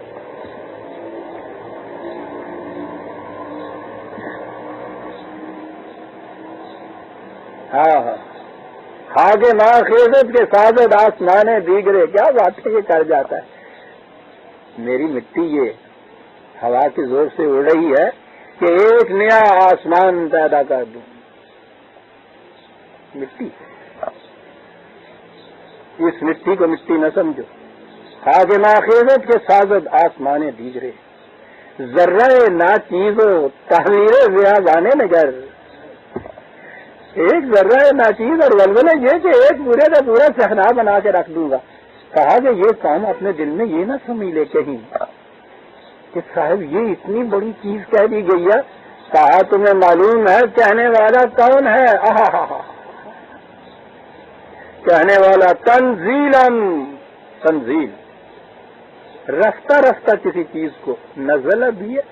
ہاں ہاں، خاک ماں خیزت کے سازد آسمان دیگرے، کیا بات ہے، یہ کر جاتا ہے۔ میری مٹی یہ ہوا کے زور سے اڑ رہی ہے کہ ایک نیا آسمان پیدا کر دوں۔ مٹی، اس مٹی کو مٹی نہ سمجھو۔ خاک ماخیزت کے سازد آسمان دیگرے، ذرہ ناچیزو تحریر ریاضانے نگر۔ ایک ذرہ ناچیز اور ولولہ یہ کہ ایک پورے کا پورا صحرا بنا کے رکھ دوں گا۔ کہا کہ یہ قوم اپنے دل میں یہ نہ سمجھ لے کہیں کہ صاحب یہ اتنی بڑی چیز کہہ دی گئی ہے۔ کہا تمہیں معلوم ہے کہنے والا کون ہے؟ کہنے والا تنزیلاً، تنزیل، رفتہ رفتہ کسی چیز کو نزل بھی ہے،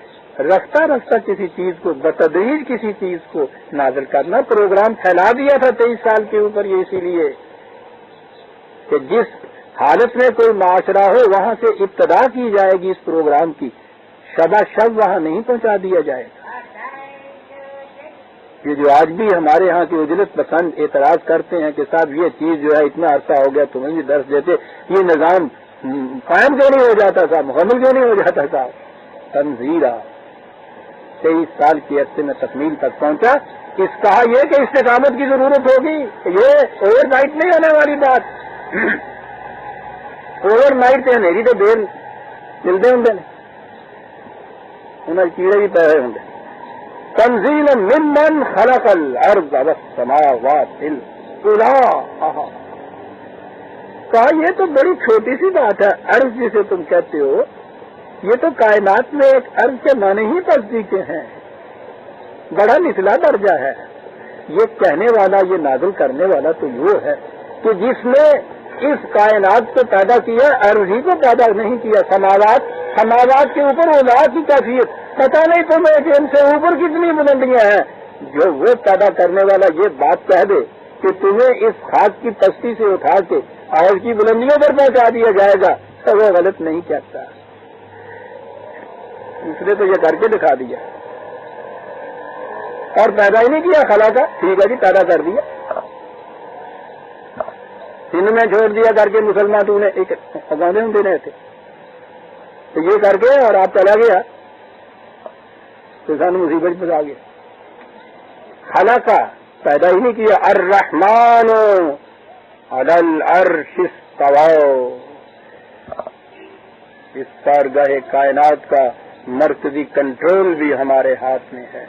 رفتہ رفتہ کسی چیز کو بتدریج کسی چیز کو نازل کرنا۔ پروگرام پھیلا دیا تھا 23 سال کے اوپر، یہ اسی لیے کہ جس حالت میں کوئی معاشرہ ہو وہاں سے ابتدا کی جائے گی اس پروگرام کی، شبہ شب وہاں نہیں پہنچا دیا جائے گا۔ یہ جو آج بھی ہمارے ہاں کے اجلت پسند اعتراض کرتے ہیں کہ صاحب یہ چیز جو ہے اتنا عرصہ ہو گیا تمہیں بھی درس دیتے، یہ نظام قائم کیوں نہیں ہو جاتا تھا، مکمل کیوں نہیں ہو جاتا تھا؟ تنزیرہ 23 سال کی عرصے میں تکمیل تک پہنچا۔ اس کہا یہ کہ استقامت کی ضرورت ہوگی، یہ اوور نائٹ نہیں ہونے والی بات۔ اوور نائٹ تے ہنیری تے دیر ملتے ہوں انہیں کیڑے بھی پیدا ہوں تنزیل ممن خلق الارض والسماوات العلی. کہا یہ تو بڑی چھوٹی سی بات ہے. عرض جسے تم کہتے ہو یہ تو کائنات میں ایک عرض کے معنی ہی تصدیق کے ہیں, بڑا نچلا درجہ ہے. یہ کہنے والا, یہ نازل کرنے والا تو وہ ہے کہ جس نے اس کائنات کو پیدا کیا, عرض ہی کو پیدا نہیں کیا. سماوات کے اوپر اولا کی کیفیت پتہ نہیں تمہیں کہ ان سے اوپر کتنی بلندیاں ہیں. جو وہ پیدا کرنے والا یہ بات کہہ دے کہ تمہیں اس خاک کی پستی سے اٹھا کے آج کی بلندیوں پر پہنچا دیا جائے گا تو وہ غلط نہیں کہتا. اس نے تو یہ کر کے دکھا دیا اور پیدا ہی نہیں کیا خلا کا. ٹھیک ہے جی, پیدا کر دیا, سندھ میں چھوڑ دیا کر کے مسلمان تو انہیں ایک گانے ہوں دینے تھے تو یہ کر کے اور آپ چلا گیا تو سانو مصیبت پھنسا گیا. خلا کا پیدا ہی نہیں کیا. الرحمن علی العرش استوى, اس بارگاہ کائنات کا مرکزی کنٹرول بھی ہمارے ہاتھ میں ہے.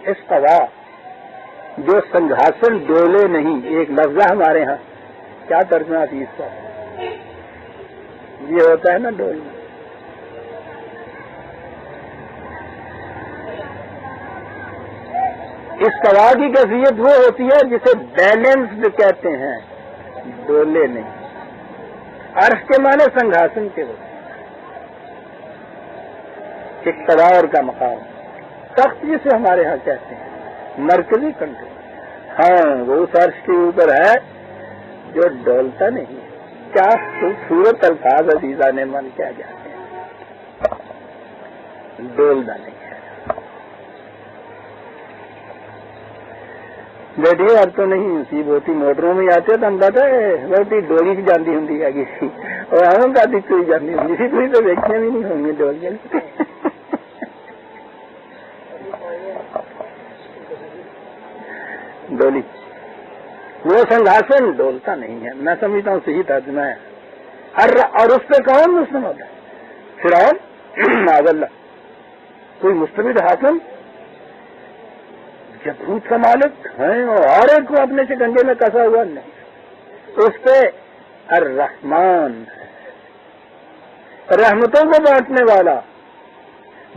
استوا جو سنگھاسن ڈولے نہیں, ایک لفظ ہمارے ہاں کیا ترجمہ تھی اس کا, یہ ہوتا ہے نا ڈولنا. استوا کی کیفیت وہ ہوتی ہے جسے بیلنسڈ کہتے ہیں, ڈولے نہیں. عرش کے معنی سنگھاسن کے ہوتے ہیں. اقتدار کا مقام, تخت جسے ہمارے ہاں کہتے ہیں, مرکزی کنٹرول. ہاں وہ اس عرش کے اوپر ہے جو ڈولتا نہیں ہے. کیا خوبصورت الفاظ عزیزہ نے من کیا جاتے ہیں, ڈولنا نہیں ہے. بیٹی اب تو نہیں سی بہتی موٹروں میں آتے تو ہم کہتے بہتی ڈولی کی جاتی ہوں اور ہم کا دکھ کوئی جاتی ہوں کوئی تو دیکھنے بھی نہیں ہوں گے ڈولیاں. ڈولی وہ سنگھاسن ڈولتا نہیں ہے. میں سمجھتا ہوں صحیح ترجمہ ہے. اور اس پہ کون مسلم ہوتا ہے؟ فرعون معاذ اللہ, کوئی مستبد حاکم جبروت کا مالک ہیں اور ایک کو اپنے شکنجے میں کسا ہوا نہیں. اس پہ الرحمن, رحمتوں کو بانٹنے والا,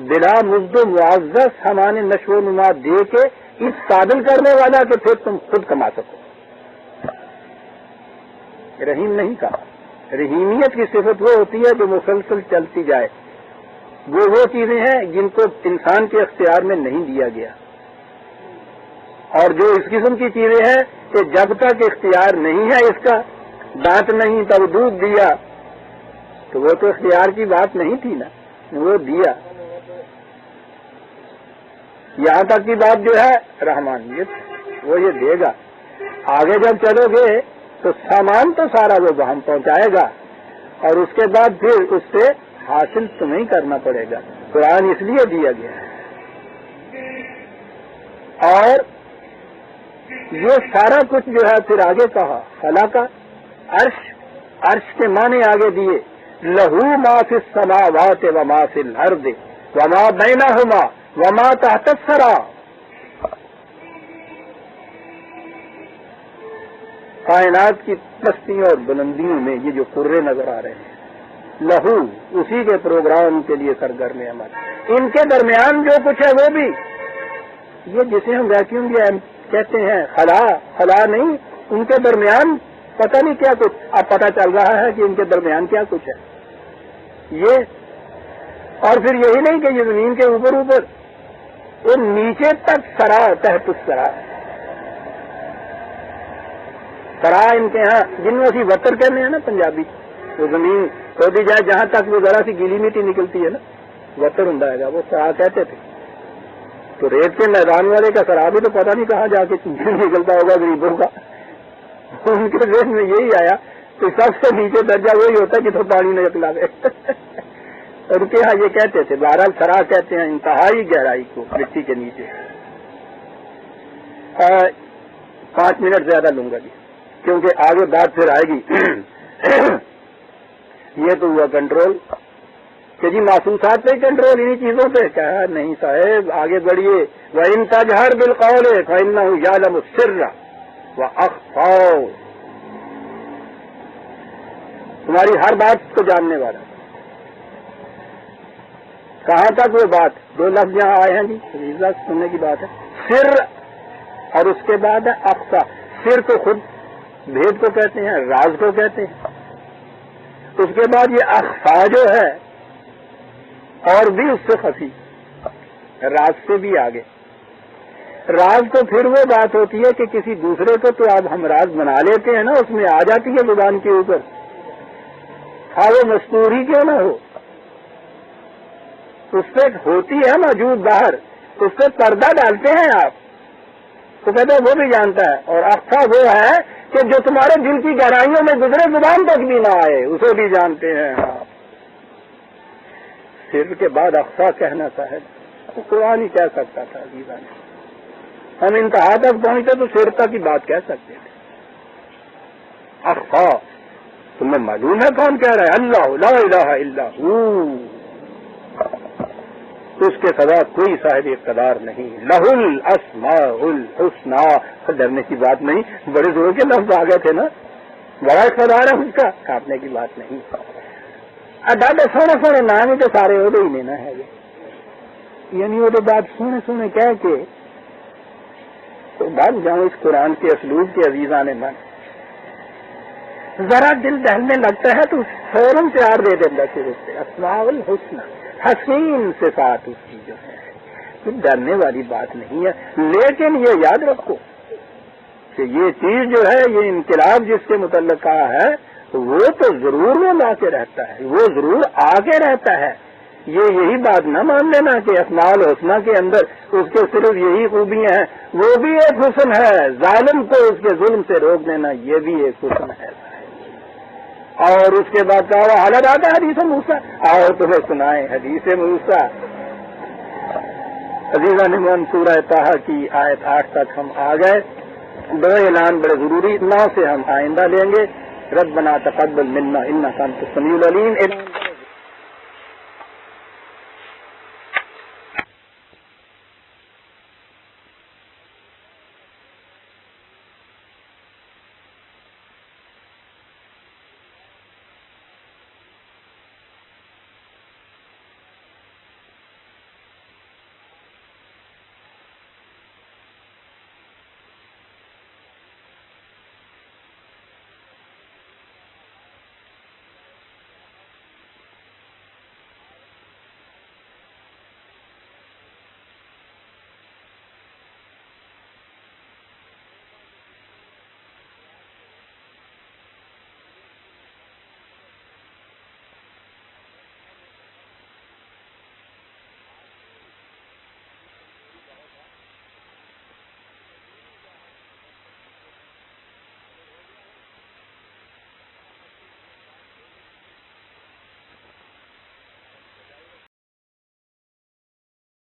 بلا مزد و معزز ہمارے نشو و نما دے کے اس قابل کرنے والا کہ پھر تم خود کما سکو. رحیم نہیں کہا. رحیمیت کی صفت وہ ہوتی ہے جو مسلسل چلتی جائے. وہ چیزیں ہیں جن کو انسان کے اختیار میں نہیں دیا گیا, اور جو اس قسم کی چیزیں ہیں کہ جب تک اختیار نہیں ہے اس کا, دانت نہیں تب دودھ دیا, تو وہ تو اختیار کی بات نہیں تھی نا, وہ دیا. یہاں تک کی بات جو ہے رحمانیت, وہ یہ دے گا. آگے جب چلو گے تو سامان تو سارا وہ ہم پہنچائے گا, اور اس کے بعد پھر اس سے حاصل تمہیں کرنا پڑے گا. قرآن اس لیے دیا گیا ہے. اور یہ سارا کچھ جو ہے پھر آگے کہا خلا کا. عرش کے معنی آگے دیے, لہو ما فی السماوات وما فی الارض وما بینہما وما تحت الثری. کائنات کی پستیوں اور بلندیوں میں یہ جو قرے نظر آ رہے ہیں, لہو اسی کے پروگرام کے لیے سرگرم عمل. ان کے درمیان جو کچھ ہے وہ بھی, یہ جسے ہم ویکیوم کہتے ہیں خلا نہیں, ان کے درمیان پتہ نہیں کیا کچھ. اب پتہ چل رہا ہے کہ ان کے درمیان کیا کچھ ہے یہ. اور پھر یہی نہیں کہ یہ زمین کے اوپر وہ نیچے تک سرا, تحت السرا. سرا ان کے ہاں جن میں اسی وتر کہتے ہیں نا پنجابی, وہ زمین کھودی جائے جہاں تک وہ ذرا سی گیلی مٹی نکلتی ہے نا, وتر ہوں گا, وہ سرا کہتے تھے. تو ریت کے میدان والے کا سرا بھی تو پتہ نہیں کہاں جا کے نکلتا ہوگا غریبوں کا. ان کے ذہن میں یہی آیا کہ سب سے نیچے درجہ وہی ہوتا ہے جتنا پانی نہ نکلا گئے. ان کے ہاں یہ کہتے تھے, بہرحال سرا کہتے ہیں انتہائی گہرائی کو مٹی کے نیچے. 5 منٹ زیادہ لوں گا جی, کیونکہ آگے بات پھر آئے گی. یہ تو ہوا کنٹرول کہ جی محسوسات پہ کنٹرول، انہیں چیزوں پہ. کہا نہیں صاحب آگے بڑھیے. وَإِن تَجْهَرْ بِالْقَوْلِ فَإِنَّهُ يَعْلَمُ السِّرَّ وَأَخْفَى، تمہاری ہر بات کو جاننے والا. کہاں تک وہ بات؟ 2 لفظ یہاں آئے ہیں جی، سننے کی بات ہے. سر اور اس کے بعد ہے اخفا. سر تو خود بھید کو کہتے ہیں، راز کو کہتے ہیں. اس کے بعد یہ اخفا جو ہے اور بھی اس سے خفی، راز سے بھی آگے. راز تو پھر وہ بات ہوتی ہے کہ کسی دوسرے کو تو اب ہم راز بنا لیتے ہیں نا، اس میں آ جاتی ہے زبان کے اوپر، ہاں وہ مستور ہی کیوں نہ ہو، اس سے ہوتی ہے موجود باہر، اس سے پردہ ڈالتے ہیں آپ تو کہتے ہیں وہ بھی جانتا ہے. اور اخفا وہ ہے کہ جو تمہارے دل کی گہرائیوں میں گزرے، زبان تک بھی نہ آئے، اسے بھی جانتے ہیں آپ. سر کے بعد اخفا کہنا صاحب قرآن ہی کہہ سکتا تھا. ہم انتہا تک پہنچتے تو سر تک کی بات کہہ سکتے تھے. اخفا تمہیں معلوم ہے کون کہہ رہا ہے؟ اللہ لا الہ الا ہو، اس کے سوا کوئی صاحب اقتدار نہیں. لہ الاسماء الحسنی. ڈرنے کی بات نہیں، بڑے زور کے لفظ آ گئے تھے نا، بڑا اقتدار ہے اس کا، کاٹنے کی بات نہیں. ڈاڈے سونے سونے نام ہی تو سارے وہ ہی لینا ہے، یعنی وہ تو بات سونے سونے کہہ کے تو بات جاؤں اس قرآن کے اسلوب کے عزیزان من. ذرا دل دہلنے لگتا ہے تو فوراً پیار دے دینا شروع سے. اسماء الحسنی، حسین صفات اس کی جو ہے، ڈرنے والی بات نہیں ہے. لیکن یہ یاد رکھو کہ یہ چیز جو ہے، یہ انقلاب جس کے متعلق کہا ہے، وہ تو ضرور وہ لا کے رہتا ہے، وہ ضرور آ کے رہتا ہے. یہی بات نہ مان لینا کہ اسماء الحسنی کے اندر اس کے صرف یہی خوبیاں ہیں، وہ بھی ایک حسن ہے. ظالم کو اس کے ظلم سے روک دینا یہ بھی ایک حسن ہے. اور اس کے بعد کہا حالت آتا ہے حدیث موسیٰ، اور تمہیں سنائیں حدیث موسیٰ. عزیزان من، سورہ طٰہٰ کی آیت 8 تک ہم آ گئے. 2 اعلان بڑے ضروری، 9 سے ہم آئندہ لیں گے. ربنا تقبل منا انک انت السمیع العلیم.